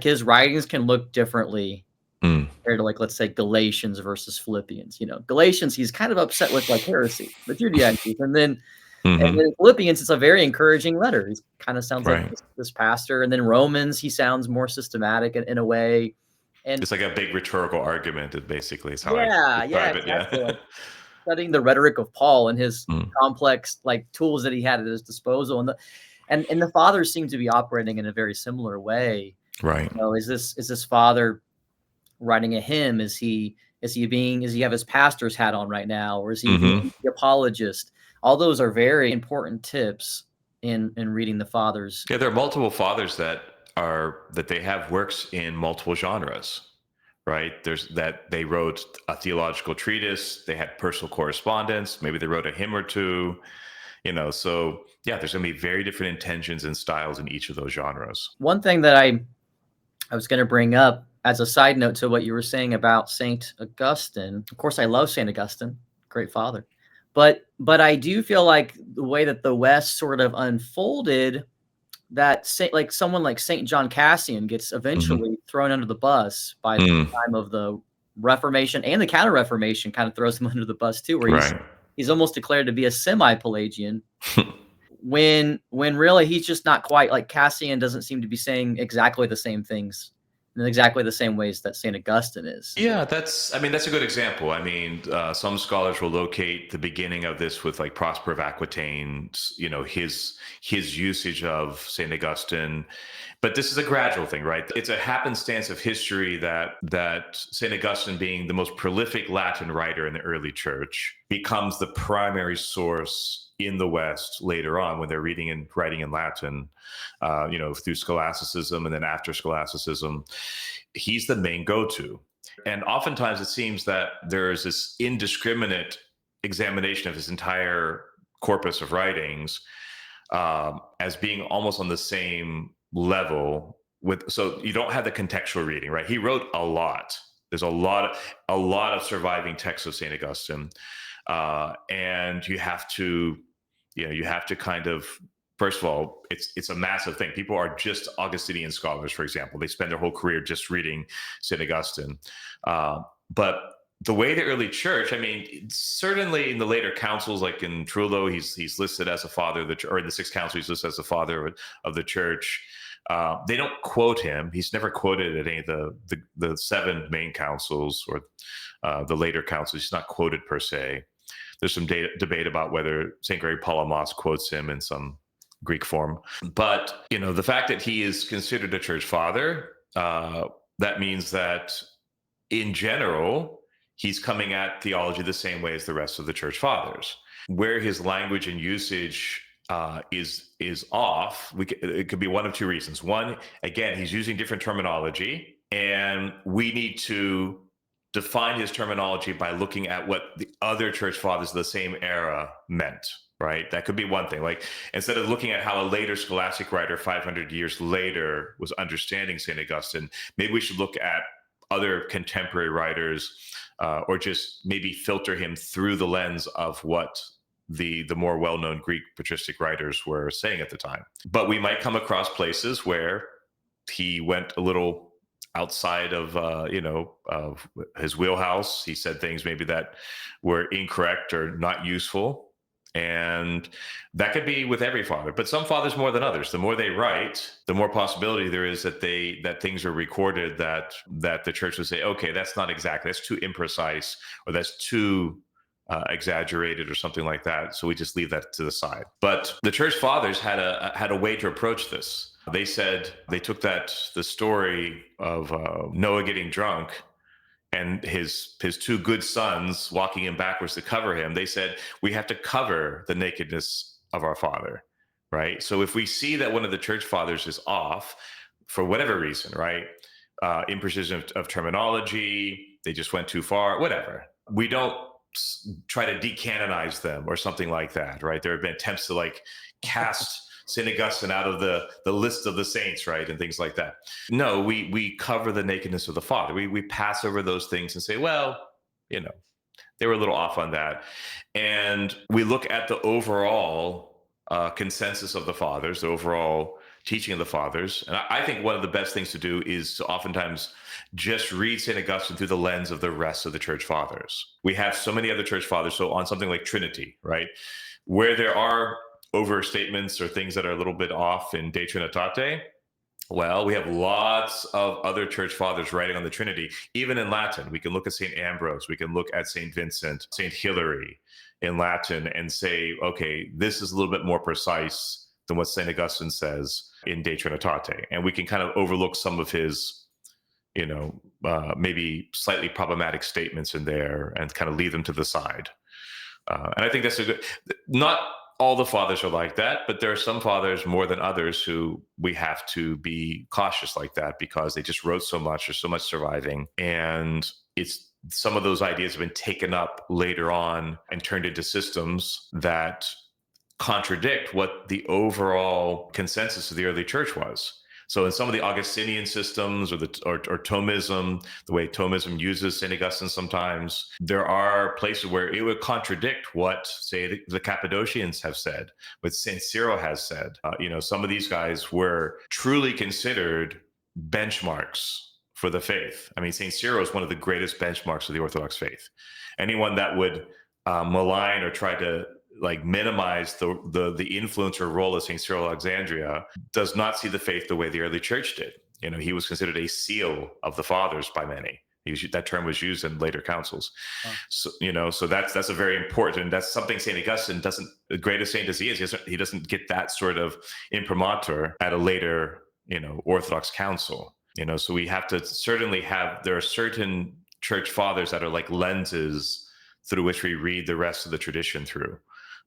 his writings can look differently compared to, like, let's say Galatians versus Philippians. Galatians, he's kind of upset with like heresy, the Judaizers, and then Philippians, it's a very encouraging letter. He kind of sounds like this pastor, and then Romans, he sounds more systematic in a way. And it's like a big rhetorical argument. It basically is how I describe it. Exactly. Yeah. Studying the rhetoric of Paul and his complex like tools that he had at his disposal, and the fathers seem to be operating in a very similar way. Right. Is this father writing a hymn? Is he have his pastor's hat on right now, or is he being the apologist? All those are very important tips in reading the fathers. Yeah, there are multiple fathers that they have works in multiple genres. Right. There's that they wrote a theological treatise. They had personal correspondence. Maybe they wrote a hymn or two, so yeah, there's going to be very different intentions and styles in each of those genres. One thing that I was going to bring up as a side note to what you were saying about St. Augustine. Of course, I love St. Augustine, great father. But I do feel like the way that the West sort of unfolded, that someone like St. John Cassian gets eventually thrown under the bus by the time of the Reformation, and the Counter-Reformation kind of throws him under the bus too, where he's almost declared to be a semi-Pelagian when really he's just not quite. Like, Cassian doesn't seem to be saying exactly the same things in exactly the same ways that St. Augustine is. Yeah, that's a good example. Some scholars will locate the beginning of this with like Prosper of Aquitaine, his usage of St. Augustine. But this is a gradual thing, right? It's a happenstance of history that St. Augustine, being the most prolific Latin writer in the early church, becomes the primary source in the West later on when they're reading and writing in Latin, through scholasticism, and then after scholasticism, he's the main go-to. And oftentimes it seems that there's this indiscriminate examination of his entire corpus of writings as being almost on the same level so you don't have the contextual reading, right? He wrote a lot. There's a lot of surviving texts of St. Augustine. And you have to kind of, first of all, it's a massive thing. People are just Augustinian scholars, for example. They spend their whole career just reading St. Augustine. But the way the early church, certainly in the later councils, like in Trullo, he's listed as a father of the church, or in the Sixth Council, he's listed as the father of the church. They don't quote him. He's never quoted at any of the seven main councils or the later councils. He's not quoted per se. There's some debate about whether St. Gregory Palamas quotes him in some Greek form. But, the fact that he is considered a church father, that means that in general, he's coming at theology the same way as the rest of the church fathers. Where his language and usage is off, it could be one of two reasons. One, again, he's using different terminology, and we need to define his terminology by looking at what the other church fathers of the same era meant, right? That could be one thing. Like, instead of looking at how a later scholastic writer 500 years later was understanding St. Augustine, maybe we should look at other contemporary writers, or just maybe filter him through the lens of what the more well-known Greek patristic writers were saying at the time. But we might come across places where he went a little outside of his wheelhouse. He said things maybe that were incorrect or not useful, And that could be with every father, but some fathers more than others. The more they write, the more possibility there is that that things are recorded that the church would say, okay, that's not exactly, that's too imprecise, or that's too exaggerated, or something like that. So we just leave that to the side. But the church fathers had a way to approach this. They said, they took the story of Noah getting drunk and his two good sons walking him backwards to cover him. They said, we have to cover the nakedness of our father, right? So if we see that one of the church fathers is off for whatever reason, right? Imprecision of terminology, they just went too far, whatever. We don't try to decanonize them or something like that, right? There have been attempts to like cast St. Augustine out of the list of the saints, right? And things like that. No, we cover the nakedness of the Father. We pass over those things and say, well, they were a little off on that. And we look at the overall consensus of the Fathers, the overall teaching of the Fathers. And I think one of the best things to do is to oftentimes just read St. Augustine through the lens of the rest of the Church Fathers. We have so many other Church Fathers. So on something like Trinity, right? Where there are overstatements or things that are a little bit off in De Trinitate, well, we have lots of other church fathers writing on the Trinity, even in Latin. We can look at St. Ambrose, we can look at St. Vincent, St. Hilary in Latin and say, okay, this is a little bit more precise than what St. Augustine says in De Trinitate. And we can kind of overlook some of his, maybe slightly problematic statements in there and kind of leave them to the side. And I think that's not all the fathers are like that, but there are some fathers more than others who we have to be cautious like that because they just wrote so much, there's so much surviving. And some of those ideas have been taken up later on and turned into systems that contradict what the overall consensus of the early church was. So in some of the Augustinian systems or Thomism, the way Thomism uses St. Augustine sometimes, there are places where it would contradict what, say, the Cappadocians have said, what St. Cyril has said. Some of these guys were truly considered benchmarks for the faith. I mean, St. Cyril is one of the greatest benchmarks of the Orthodox faith. Anyone that would malign or try to minimize the influence or role of St. Cyril of Alexandria does not see the faith the way the early church did. He was considered a seal of the fathers by many. That term was used in later councils. Wow. So that's a very important, that's something St. Augustine doesn't, the greatest saint as he is, he doesn't get that sort of imprimatur at a later, Orthodox council. So we have to certainly there are certain church fathers that are like lenses through which we read the rest of the tradition through.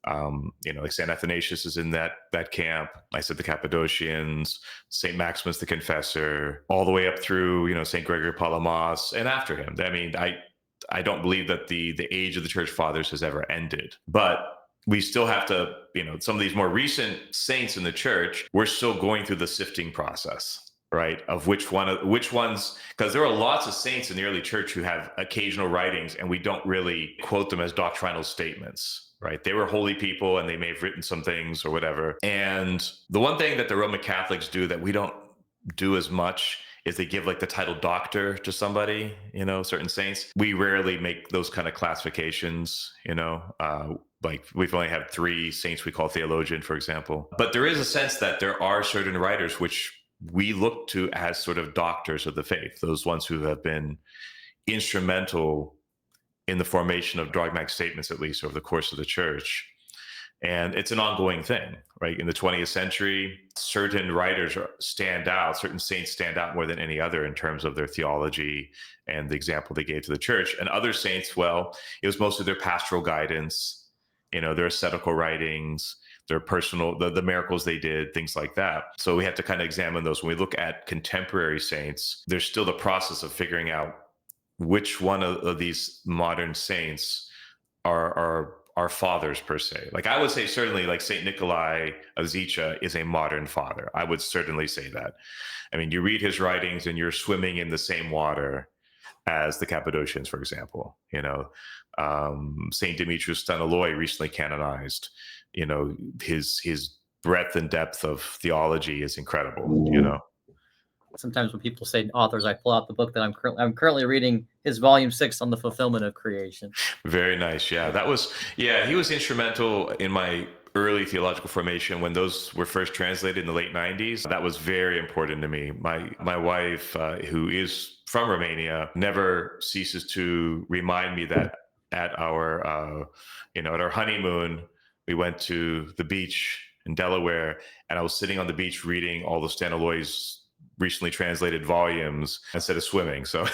Like St. Athanasius is in that camp. I said the Cappadocians, St. Maximus the Confessor, all the way up through, St. Gregory Palamas, and after him. I mean, I don't believe that the age of the church fathers has ever ended, but we still have to, some of these more recent saints in the church, we're still going through the sifting process, right? Of which ones, because there are lots of saints in the early church who have occasional writings and we don't really quote them as doctrinal statements. Right. They were holy people and they may have written some things or whatever. And the one thing that the Roman Catholics do that we don't do as much is they give the title doctor to somebody, certain saints. We rarely make those kind of classifications, we've only had 3 saints we call theologian, for example. But there is a sense that there are certain writers which we look to as sort of doctors of the faith, those ones who have been instrumental in the formation of dogmatic statements, at least over the course of the church. And it's an ongoing thing, right? In the 20th century, certain writers stand out, certain saints stand out more than any other in terms of their theology and the example they gave to the church. And other saints, well, it was mostly their pastoral guidance, their ascetical writings, their personal, the miracles they did, things like that. So we have to kind of examine those. When we look at contemporary saints, there's still the process of figuring out which one of these modern saints are fathers per se. I would say certainly St. Nikolai of Zicha is a modern father. I would certainly say that. I mean, you read his writings and you're swimming in the same water as the Cappadocians, for example. St. Demetrius Staniloae recently canonized. His breadth and depth of theology is incredible. sometimes when people say authors, I pull out the book that I'm currently reading, his volume 6 on the fulfillment of creation. Very nice. Yeah, he was instrumental in my early theological formation when those were first translated in the late 90s. That was very important to me. My wife, who is from Romania, never ceases to remind me that at our at our honeymoon, we went to the beach in Delaware, and I was sitting on the beach reading all the Staniloi's recently translated volumes instead of swimming. So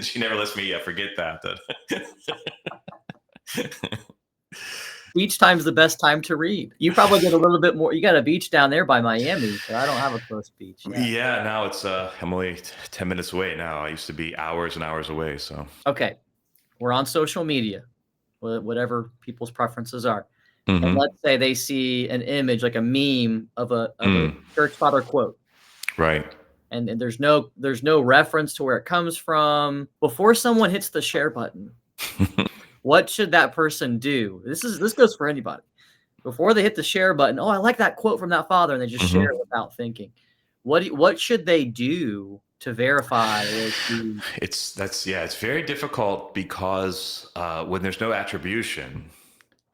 she never lets me forget that. Beach time's the best time to read. You probably get a little bit more. You got a beach down there by Miami, but I don't have a close beach. Yeah, now it's I'm only 10 minutes away now. I used to be hours and hours away. So okay, we're on social media, whatever people's preferences are. And let's say they see an image, like a meme of a church father quote. Right. And there's no reference to where it comes from. Before someone hits the share button, what should that person do? This goes for anybody. Before they hit the share button, I like that quote from that father, and they just share it without thinking. What should they do to verify? It's very difficult because when there's no attribution,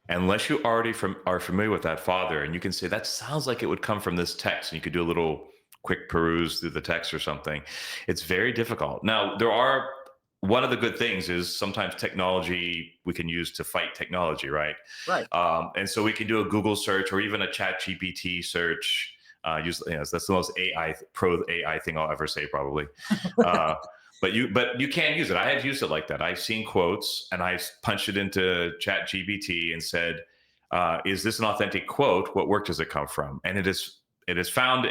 unless you already are familiar with that father, and you can say that sounds like it would come from this text, and you could do a little quick peruse through the text or something, it's very difficult. Now, one of the good things is sometimes technology we can use to fight technology, right? Right. And so we can do a Google search or even a Chat GPT search. That's the most pro AI thing I'll ever say, probably. But you can use it. I have used it like that. I've seen quotes and I punched it into Chat GPT and said, "Is this an authentic quote? What work does it come from?" And it is found.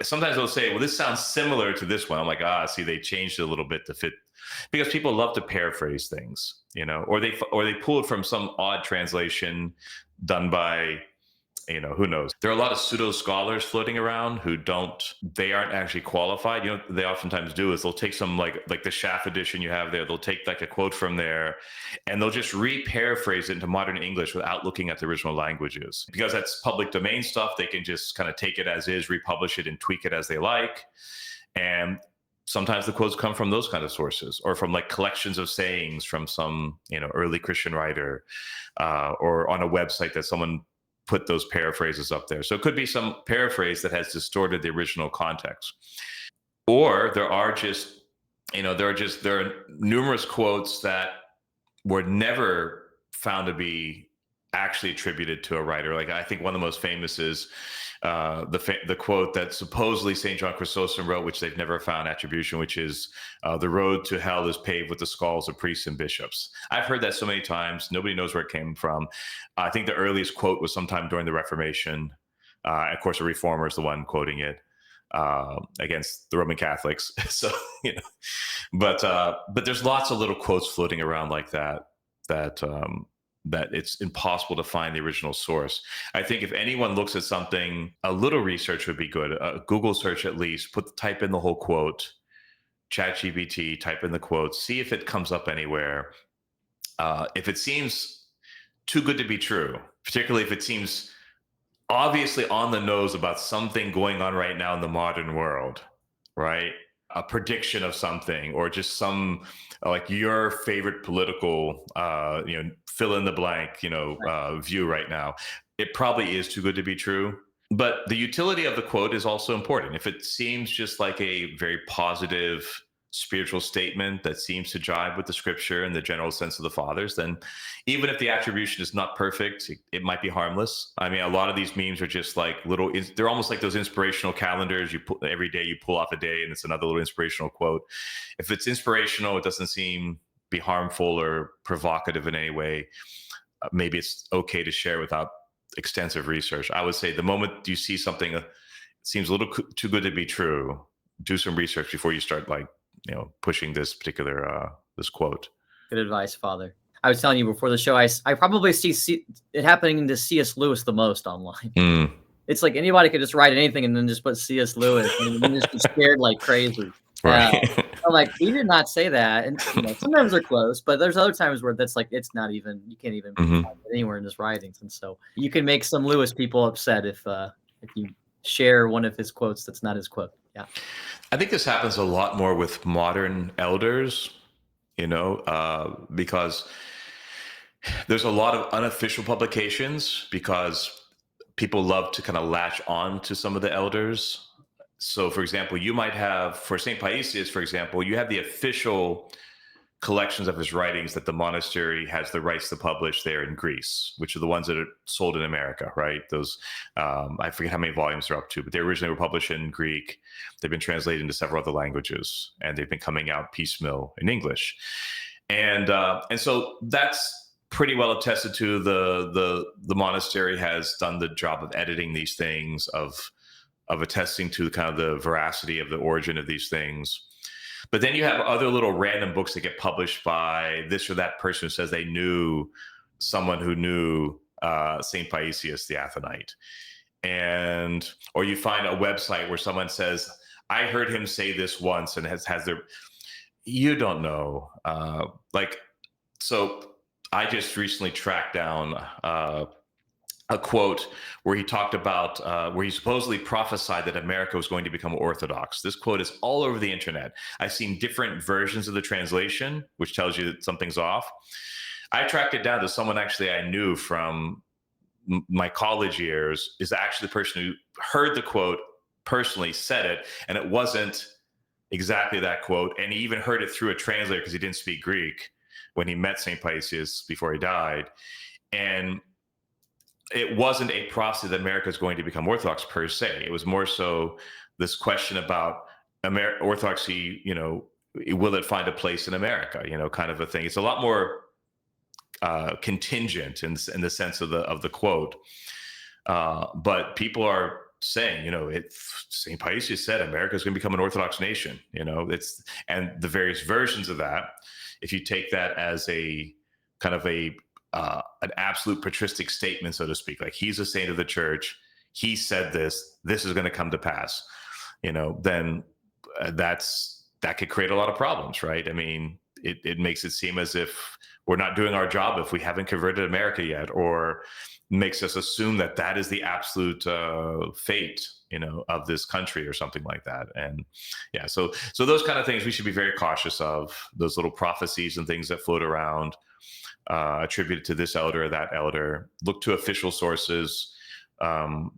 Sometimes it'll say, "Well, this sounds similar to this one." I'm like, see, they changed it a little bit to fit, because people love to paraphrase things, or they pull it from some odd translation done by, who knows. There are a lot of pseudo scholars floating around they aren't actually qualified. They oftentimes do is they'll take some like the Schaff edition you have there. They'll take like a quote from there and they'll just re-paraphrase it into modern English without looking at the original languages. Because that's public domain stuff, they can just kind of take it as is, republish it and tweak it as they like. And sometimes the quotes come from those kind of sources, or from like collections of sayings from some, early Christian writer, or on a website that someone put those paraphrases up there. So it could be some paraphrase that has distorted the original context. Or there are numerous quotes that were never found to be actually attributed to a writer. Like I think one of the most famous is the quote that supposedly St. John Chrysostom wrote, which they've never found attribution, which is, "The road to hell is paved with the skulls of priests and bishops." I've heard that so many times. Nobody knows where it came from. I think the earliest quote was sometime during the Reformation. Of course, a reformer is the one quoting it against the Roman Catholics. So, but there's lots of little quotes floating around like that it's impossible to find the original source. I think if anyone looks at something, a little research would be good. A Google search at least, type in the whole quote, ChatGPT, type in the quote, see if it comes up anywhere. If it seems too good to be true, particularly if it seems obviously on the nose about something going on right now in the modern world, right? A prediction of something, or just some like your favorite political, fill in the blank, view right now. It probably is too good to be true. But the utility of the quote is also important. If it seems just like a very positive spiritual statement that seems to jive with the scripture and the general sense of the fathers, then even if the attribution is not perfect, it might be harmless. I mean, a lot of these memes are just like they're almost like those inspirational calendars. Every day you pull off a day and it's another little inspirational quote. If it's inspirational, it doesn't seem be harmful or provocative in any way. Maybe it's okay to share without extensive research. I would say the moment you see something that seems a little too good to be true, do some research before you start pushing this particular this quote. Good advice, Father. I was telling you before the show, I probably see it happening to C.S. Lewis the most online. It's like anybody could just write anything and then just put C.S. Lewis and then just be scared like crazy. Right. I'm like, he did not say that. And sometimes they're close, but there's other times where that's like, it's not even, you can't even find it anywhere in his writings. And so you can make some Lewis people upset if you share one of his quotes that's not his quote. Yeah. I think this happens a lot more with modern elders, because there's a lot of unofficial publications because people love to kind of latch on to some of the elders. So, for example, you might have, for St. Paisius, for example, you have the official collections of his writings that the monastery has the rights to publish there in Greece, which are the ones that are sold in America, right? Those, I forget how many volumes they're up to, but they originally were published in Greek. They've been translated into several other languages, and they've been coming out piecemeal in English. And so that's pretty well attested to. The monastery has done the job of editing these things, of attesting to kind of the veracity of the origin of these things. But then you have other little random books that get published by this or that person who says they knew someone who knew St. Paisius the Athonite. Or you find a website where someone says, I heard him say this once, and has their, you don't know. So I just recently tracked down a quote where he talked about where he supposedly prophesied that America was going to become Orthodox. This quote is all over the internet. I've seen different versions of the translation, which tells you that something's off. I tracked it down to someone actually I knew from my college years, is actually the person who heard the quote, personally said it, and it wasn't exactly that quote. And he even heard it through a translator because he didn't speak Greek when he met St. Paisius before he died. And it wasn't a prophecy that America is going to become Orthodox per se. It was more so this question about Orthodoxy, will it find a place in America, kind of a thing. It's a lot more contingent in the sense of the quote. But people are saying, St. Paisius said America is going to become an Orthodox nation, and the various versions of that, if you take that as a kind of an absolute patristic statement, so to speak, like he's a saint of the church, he said this is going to come to pass, then that could create a lot of problems, right? I mean, it makes it seem as if we're not doing our job if we haven't converted America yet, or makes us assume that is the absolute fate, of this country or something like that. And yeah, so those kind of things we should be very cautious of, those little prophecies and things that float around, attributed to this elder or that elder. Look to official sources, look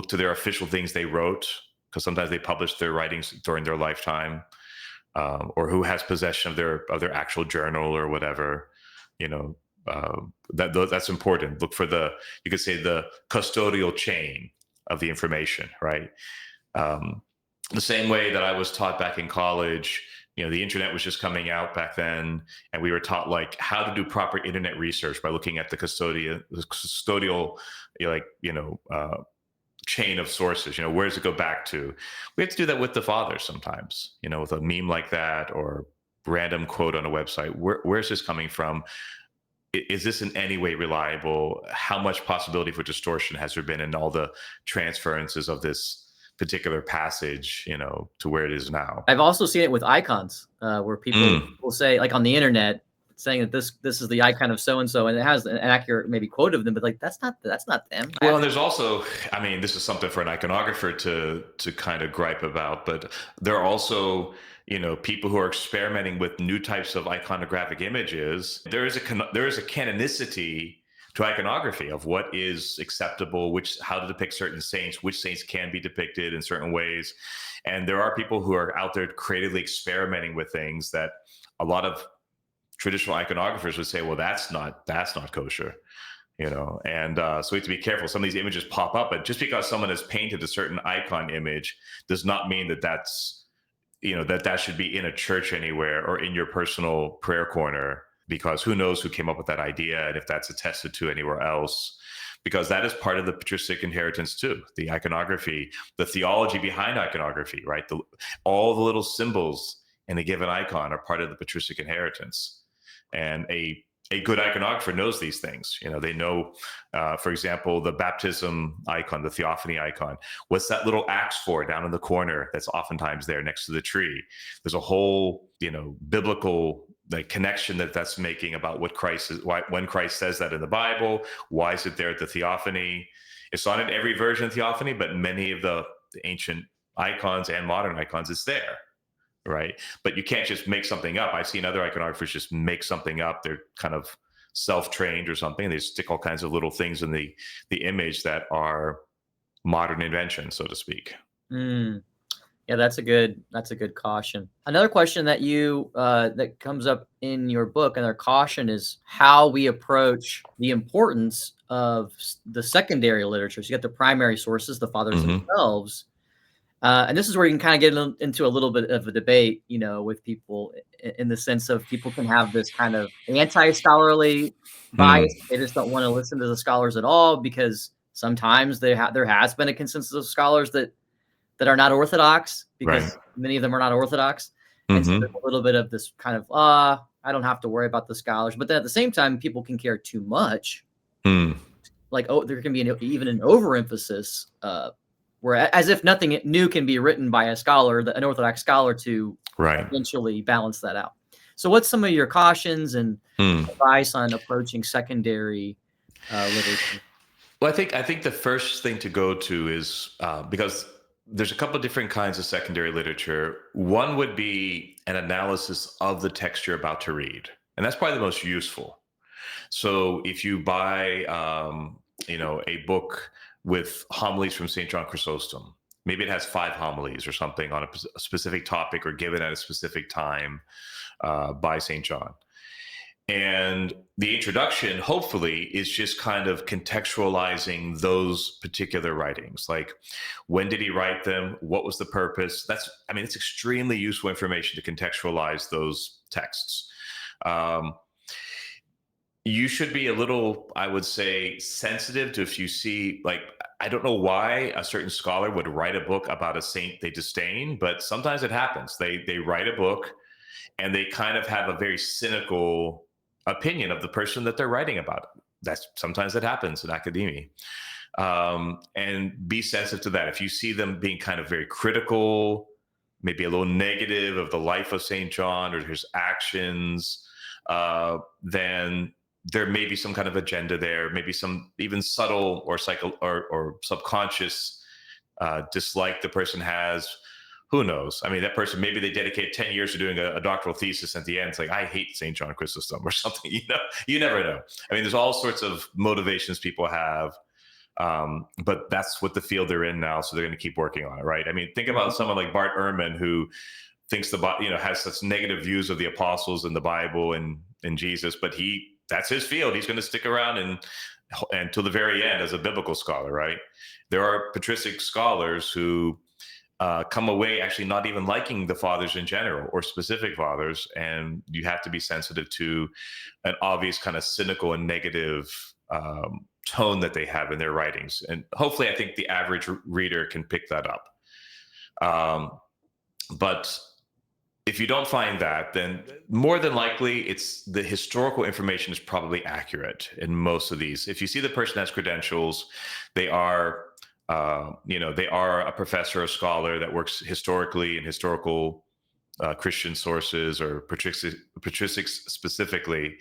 to their official things they wrote, because sometimes they publish their writings during their lifetime, or who has possession of their actual journal or whatever. That's important. Look for you could say the custodial chain of the information, right? The same way that I was taught back in college, the internet was just coming out back then, and we were taught like how to do proper internet research by looking at the custodial, chain of sources. Where does it go back to? We have to do that with the fathers sometimes, with a meme like that or random quote on a website. Where's this coming from? Is this in any way reliable? How much possibility for distortion has there been in all the transferences of this particular passage, to where it is now? I've also seen it with icons, where people will say, like on the internet, saying that this is the icon of so and so, and it has an accurate maybe quote of them, but like that's not them. Well, and there's also, this is something for an iconographer to kind of gripe about, but there are also people who are experimenting with new types of iconographic images. There is a canonicity to iconography of what is acceptable, how to depict certain saints, which saints can be depicted in certain ways. And there are people who are out there creatively experimenting with things that a lot of traditional iconographers would say, well, that's not kosher, and so we have to be careful. Some of these images pop up, but just because someone has painted a certain icon image does not mean that's that should be in a church anywhere or in your personal prayer corner, because who knows who came up with that idea and if that's attested to anywhere else, because that is part of the patristic inheritance too. The iconography, the theology behind iconography, right? All the little symbols in a given icon are part of the patristic inheritance. And a good iconographer knows these things. They know, for example, the baptism icon, the theophany icon. What's that little axe for down in the corner that's oftentimes there next to the tree? There's a whole, biblical connection that's making about what Christ is, when Christ says that in the Bible. Why is it there at the theophany? It's not in every version of theophany, but many of the ancient icons and modern icons, it's there, right? But you can't just make something up. I've seen other iconographers just make something up. They're kind of self-trained or something. They stick all kinds of little things in the image that are modern inventions, so to speak. Yeah, that's a good caution. Another question that you that comes up in your book, and their caution, is how we approach the importance of the secondary literature. So you got the primary sources, the fathers themselves, and this is where you can kind of get into a little bit of a debate, with people, in the sense of people can have this kind of anti-scholarly bias. They just don't want to listen to the scholars at all, because sometimes there has been a consensus of scholars that are not Orthodox, because many of them are not Orthodox. And so there's a little bit of this kind of, I don't have to worry about the scholars. But then at the same time, people can care too much. Like, there can be even an overemphasis, where as if nothing new can be written by a scholar, an Orthodox scholar, to eventually balance that out. So what's some of your cautions and advice on approaching secondary literature? Well, I think the first thing to go to is, because there's a couple of different kinds of secondary literature. One would be an analysis of the text you're about to read, and that's probably the most useful. So if you buy, a book with homilies from St. John Chrysostom, maybe it has 5 homilies or something on a specific topic or given at a specific time by St. John. And the introduction, hopefully, is just kind of contextualizing those particular writings. Like, when did he write them? What was the purpose? It's extremely useful information to contextualize those texts. You should be a little, I would say, sensitive to if you see, like, I don't know why a certain scholar would write a book about a saint they disdain, but sometimes it happens. They write a book and they kind of have a very cynical opinion of the person that they're writing about. Sometimes that happens in academia. And be sensitive to that. If you see them being kind of very critical, maybe a little negative of the life of St. John or his actions, then there may be some kind of agenda there, maybe some even subtle or subconscious dislike the person has. Who knows? That person, maybe they dedicate 10 years to doing a doctoral thesis. At the end, it's like, I hate St. John Chrysostom or something. You never know. There's all sorts of motivations people have, but that's what the field they're in now. So they're going to keep working on it, right? Think about someone like Bart Ehrman, who thinks has such negative views of the apostles and the Bible and Jesus, but that's his field. He's going to stick around and until the very end as a biblical scholar, right? There are patristic scholars who come away actually not even liking the fathers in general or specific fathers, and you have to be sensitive to an obvious kind of cynical and negative tone that they have in their writings. And hopefully, I think the average reader can pick that up. But if you don't find that, then more than likely, it's the historical information is probably accurate in most of these. If you see the person has credentials, they are they are a professor or scholar that works historically in historical Christian sources or patristics specifically.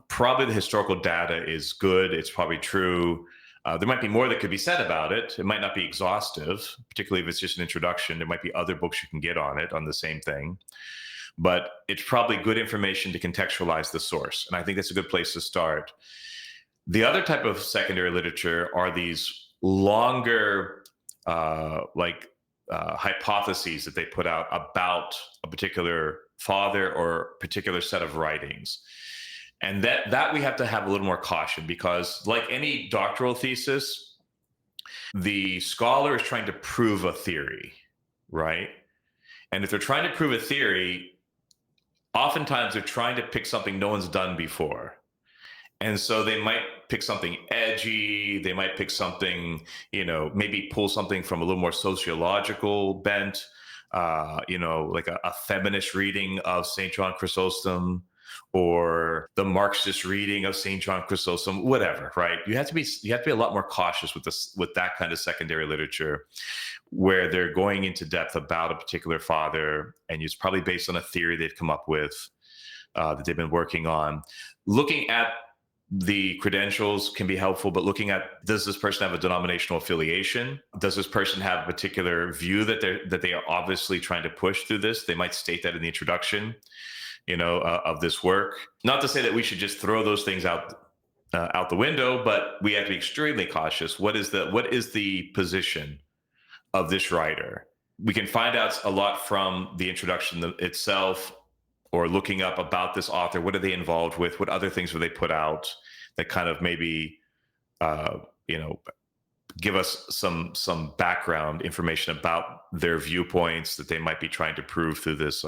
Probably the historical data is good. It's probably true. There might be more that could be said about it. It might not be exhaustive, particularly if it's just an introduction. There might be other books you can get on it on the same thing. But it's probably good information to contextualize the source. And I think that's a good place to start. The other type of secondary literature are these longer hypotheses that they put out about a particular father or particular set of writings. And that we have to have a little more caution, because like any doctoral thesis, the scholar is trying to prove a theory, right? And if they're trying to prove a theory, oftentimes they're trying to pick something no one's done before. And so they might pick something edgy. They might pick something, maybe pull something from a little more sociological bent, like a feminist reading of St. John Chrysostom, or the Marxist reading of St. John Chrysostom, whatever, right? You have to be a lot more cautious with that kind of secondary literature, where they're going into depth about a particular father, and it's probably based on a theory they've come up with that they've been working on. Looking at the credentials can be helpful, but looking at, does this person have a denominational affiliation? Does this person have a particular view that they are obviously trying to push through this? They might state that in the introduction, of this work. Not to say that we should just throw those things out the window, but we have to be extremely cautious. What is the position of this writer? We can find out a lot from the introduction itself, or looking up about this author. What are they involved with? What other things have they put out that kind of maybe, give us some background information about their viewpoints that they might be trying to prove through this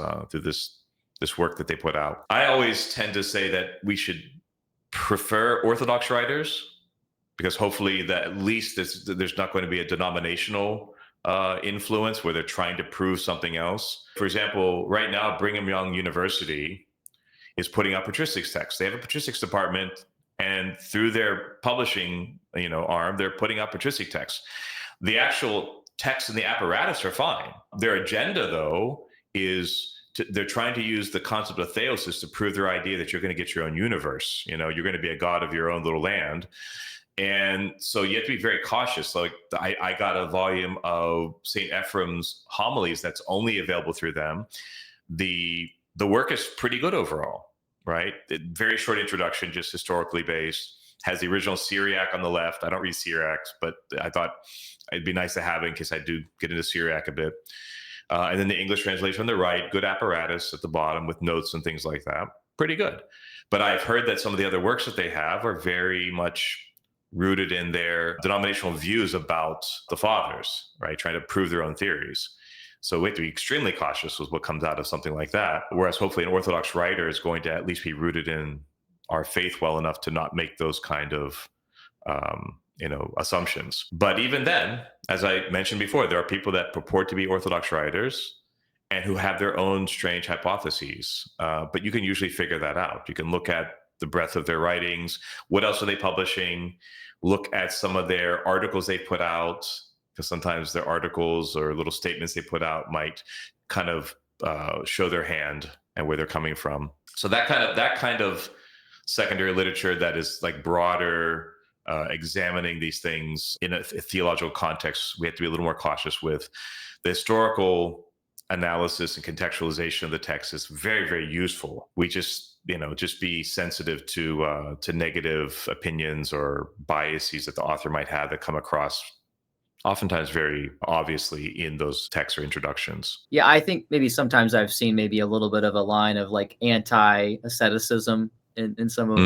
work that they put out. I always tend to say that we should prefer Orthodox writers, because hopefully that at least there's not going to be a denominational influence where they're trying to prove something else. For example, right now, Brigham Young University is putting out patristics texts. They have a patristics department, and through their publishing, arm, they're putting out patristic texts. The actual texts and the apparatus are fine. Their agenda, though, is they're trying to use the concept of theosis to prove their idea that you're going to get your own universe. You're going to be a god of your own little land. And so you have to be very cautious. Like I got a volume of St. Ephraim's homilies that's only available through them. The work is pretty good overall, right? Very short introduction, just historically based. Has the original Syriac on the left. I don't read Syriacs, but I thought it'd be nice to have it in case I do get into Syriac a bit. And then the English translation on the right, good apparatus at the bottom with notes and things like that. Pretty good. But I've heard that some of the other works that they have are very much rooted in their denominational views about the fathers, right? Trying to prove their own theories. So we have to be extremely cautious with what comes out of something like that. Whereas hopefully an Orthodox writer is going to at least be rooted in our faith well enough to not make those kind of assumptions. But even then, as I mentioned before, there are people that purport to be Orthodox writers and who have their own strange hypotheses. But you can usually figure that out. You can look at the breadth of their writings. What else are they publishing? Look at some of their articles they put out, because sometimes their articles or little statements they put out might kind of show their hand and where they're coming from. So that kind of secondary literature that is like broader, examining these things in a theological context, we have to be a little more cautious with. The historical analysis and contextualization of the text is very, very useful. We just be sensitive to negative opinions or biases that the author might have that come across oftentimes very obviously in those texts or introductions. Yeah, I think maybe sometimes I've seen maybe a little bit of a line of like anti-asceticism in some of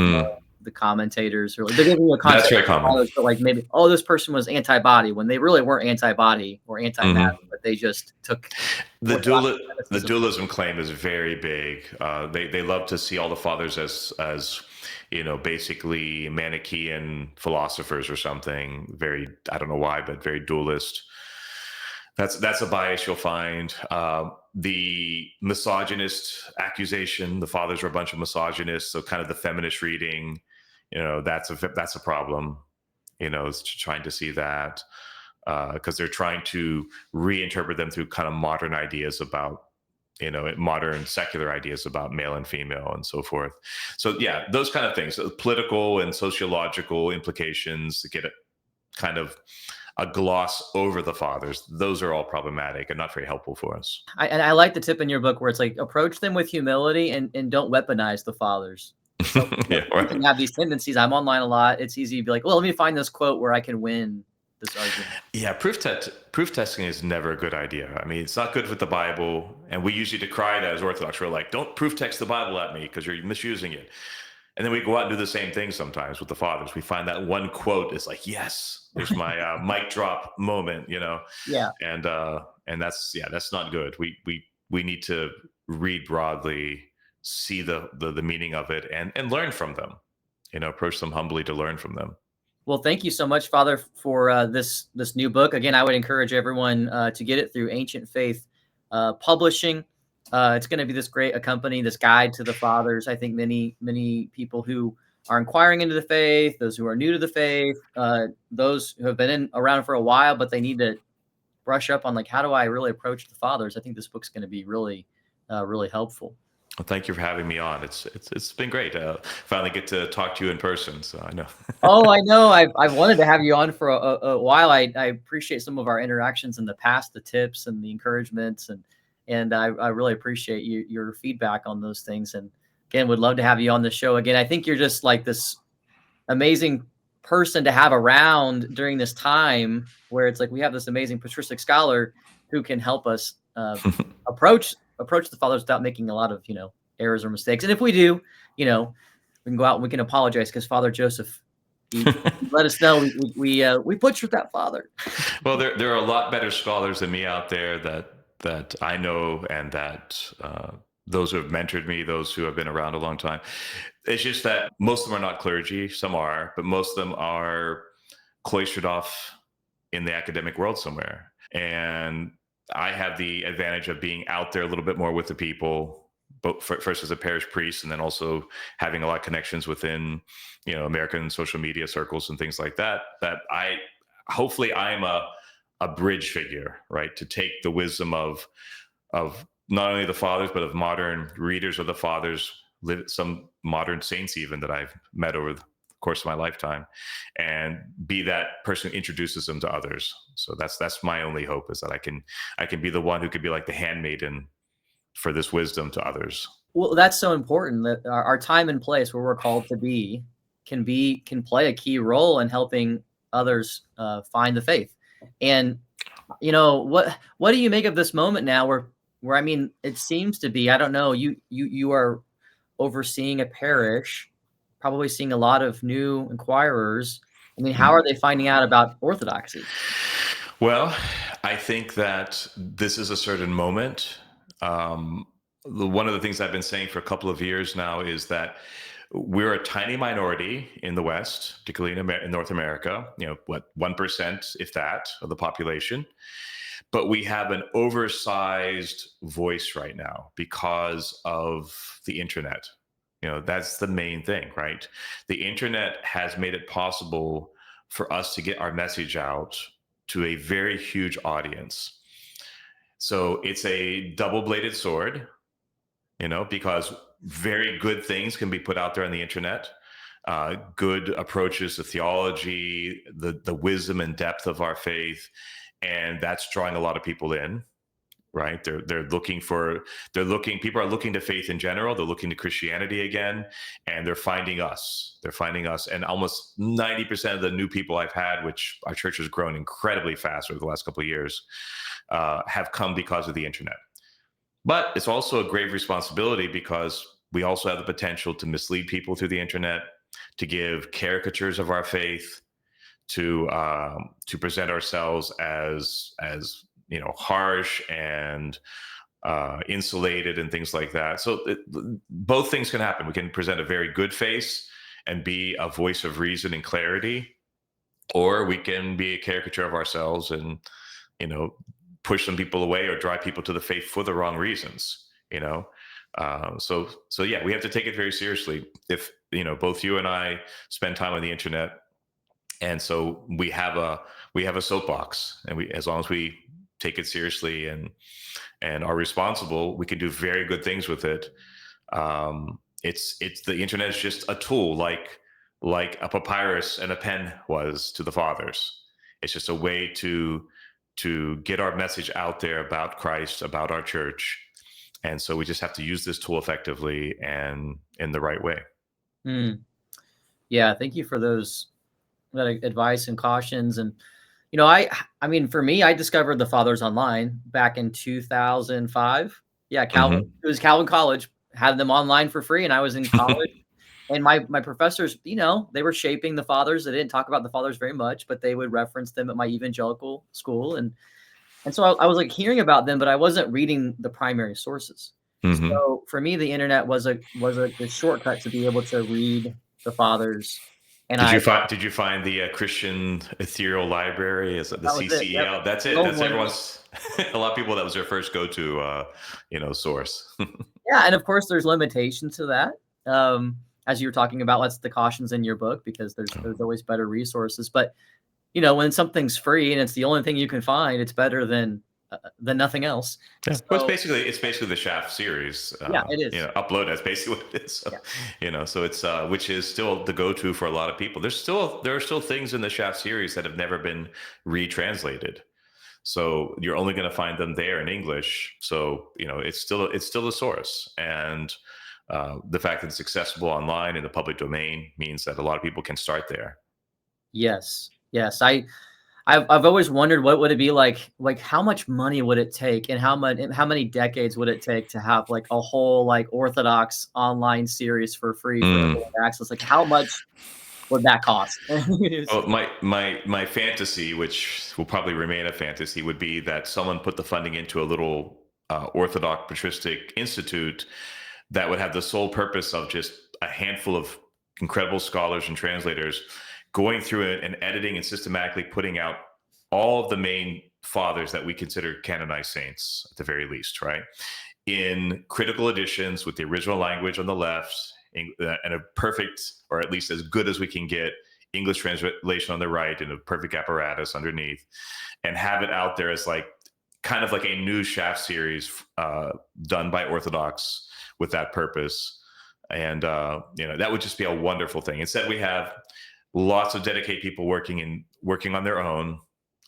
the commentators, or they're giving you a concept. That's very common. But like maybe, this person was anti-body when they really weren't anti-body or anti-matter, but they just took the dualism claim is very big. They love to see all the fathers as basically Manichaean philosophers or something. Very, I don't know why, but very dualist. That's a bias you'll find. The misogynist accusation, the fathers are a bunch of misogynists, so kind of the feminist reading, that's a problem, is trying to see that, because they're trying to reinterpret them through kind of modern ideas about, modern secular ideas about male and female and so forth. So yeah, those kind of things, political and sociological implications that get a kind of a gloss over the fathers. Those are all problematic and not very helpful for us. I like the tip in your book where it's like, approach them with humility and don't weaponize the fathers. So yeah, right. You can have these tendencies. I'm online a lot. It's easy to be like, well, let me find this quote where I can win this argument. Yeah, proof testing is never a good idea. I mean, it's not good with the Bible, and we usually decry that as Orthodox. We're like, don't proof text the Bible at me because you're misusing it. And then we go out and do the same thing sometimes with the fathers. We find that one quote is like, yes, there's my mic drop moment, Yeah. And that's not good. We need to read broadly, see the meaning of it, and learn from them. Approach them humbly to learn from them. Well, thank you so much, Father, for this new book. Again, I would encourage everyone to get it through Ancient Faith Publishing. It's going to be this great accompany, this guide to the fathers. I think many people who are inquiring into the faith, those who are new to the faith, those who have been around for a while, but they need to brush up on like, how do I really approach the fathers? I think this book's going to be really, really helpful. Well, thank you for having me on. It's been great. Finally get to talk to you in person. So I know. Oh, I know. I've wanted to have you on for a while. I appreciate some of our interactions in the past, the tips and the encouragements, and I really appreciate your feedback on those things. And again, would love to have you on the show again. I think you're just like this amazing person to have around during this time where it's like we have this amazing patristic scholar who can help us approach the fathers without making a lot of errors or mistakes. And if we do, we can go out and we can apologize because Father Joseph, he let us know we butchered that father. Well, there are a lot better scholars than me out there that I know, and that those who have mentored me, those who have been around a long time. It's just that most of them are not clergy. Some are, but most of them are cloistered off in the academic world somewhere. And I have the advantage of being out there a little bit more with the people, both first as a parish priest, and then also having a lot of connections within, American social media circles and things like that. That hopefully I'm a bridge figure, right, to take the wisdom of not only the fathers but of modern readers of the fathers, some modern saints even that I've met over the course of my lifetime, and be that person who introduces them to others. So that's my only hope, is that I can be the one who could be like the handmaiden for this wisdom to others. Well, that's so important that our time and place where we're called to be can play a key role in helping others find the faith. And what do you make of this moment now where I mean, it seems to be, I don't know, you are overseeing a parish, probably seeing a lot of new inquirers. I mean, how are they finding out about Orthodoxy? Well, I think that this is a certain moment. One of the things I've been saying for a couple of years now is that we're a tiny minority in the West, particularly in North America, 1%, if that, of the population. But we have an oversized voice right now because of the internet. That's the main thing, right? The internet has made it possible for us to get our message out to a very huge audience. So it's a double-bladed sword, because very good things can be put out there on the internet. Good approaches to theology, the wisdom and depth of our faith, and that's drawing a lot of people in, right? People are looking to faith in general. They're looking to Christianity again, and they're finding us. And almost 90% of the new people I've had, which our church has grown incredibly fast over the last couple of years, have come because of the internet. But it's also a grave responsibility because we also have the potential to mislead people through the internet, to give caricatures of our faith, to present ourselves as harsh and insulated and things like that. So both things can happen. We can present a very good face and be a voice of reason and clarity, or we can be a caricature of ourselves and push some people away or drive people to the faith for the wrong reasons. So yeah, we have to take it very seriously. If both you and I spend time on the internet, and so we have a soapbox, and as long as we take it seriously and are responsible, we can do very good things with it. It's the internet is just a tool, like a papyrus and a pen was to the fathers. It's just a way to get our message out there about Christ, about our church. And so we just have to use this tool effectively and in the right way. Yeah, thank you for that advice and cautions. And I mean, for me, I discovered the fathers online back in 2005. Yeah, Calvin. It was Calvin College, had them online for free, and I was in college. And my professors, they were shaping the fathers. They didn't talk about the fathers very much, but they would reference them at my evangelical school. And so I was like hearing about them, but I wasn't reading the primary sources. So for me, the internet was a shortcut to be able to read the fathers. And did you find the Christian Ethereal Library? Is it the CCEL? Yep. That's it. That's everyone's. A lot of people, that was their first go-to, source. Yeah, and of course, there's limitations to that. As you were talking about, that's the cautions in your book, because there's always better resources. But when something's free and it's the only thing you can find, it's better than than nothing else. Yeah. So, Well, it's basically the Shaft series. Yeah, it is. Upload, that's basically what it is. So, Yeah. so it's which is still the go-to for a lot of people. There are still things in the Shaft series that have never been retranslated. So you're only going to find them there in English. So it's still a source, and the fact that it's accessible online in the public domain means that a lot of people can start there. Yes. I've always wondered what would it be like how much money would it take, and how many decades would it take to have like a whole like Orthodox online series for free for everyone to access? Like, how much would that cost? Well, my fantasy, which will probably remain a fantasy, would be that someone put the funding into a little Orthodox Patristic institute that would have the sole purpose of just a handful of incredible scholars and translators going through it and editing and systematically putting out all of the main fathers that we consider canonized saints, at the very least, right? In critical editions with the original language on the left and a perfect, or at least as good as we can get, English translation on the right and a perfect apparatus underneath, and have it out there as kind of like a new Shaft series done by Orthodox with that purpose. And, that would just be a wonderful thing. Instead, we have lots of dedicated people working on their own,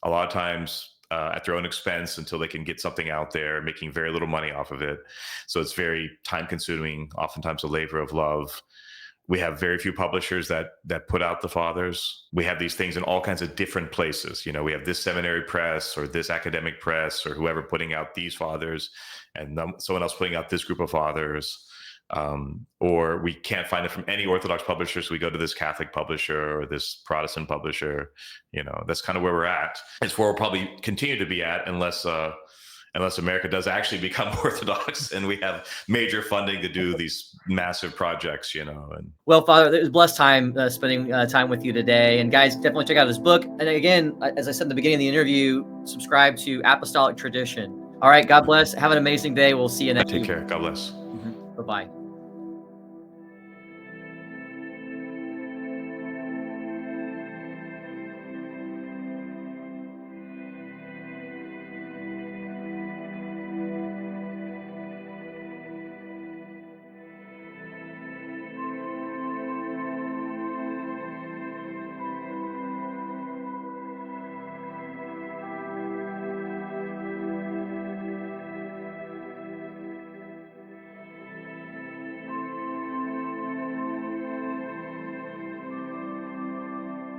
a lot of times at their own expense until they can get something out there, making very little money off of it. So it's very time consuming, oftentimes a labor of love. We have very few publishers that put out the fathers. We have these things in all kinds of different places. We have this seminary press or this academic press or whoever putting out these fathers, and someone else putting out this group of fathers. Or we can't find it from any Orthodox publisher, so we go to this Catholic publisher or this Protestant publisher. That's kind of where we're at. It's where we'll probably continue to be at unless America does actually become Orthodox and we have major funding to do these massive projects. Well, Father, it was a blessed time spending time with you today. And guys, definitely check out his book. And again, as I said in the beginning of the interview, subscribe to Apostolic Tradition. All right, God bless. Have an amazing day. We'll see you next week. Take care. God bless. Bye-bye.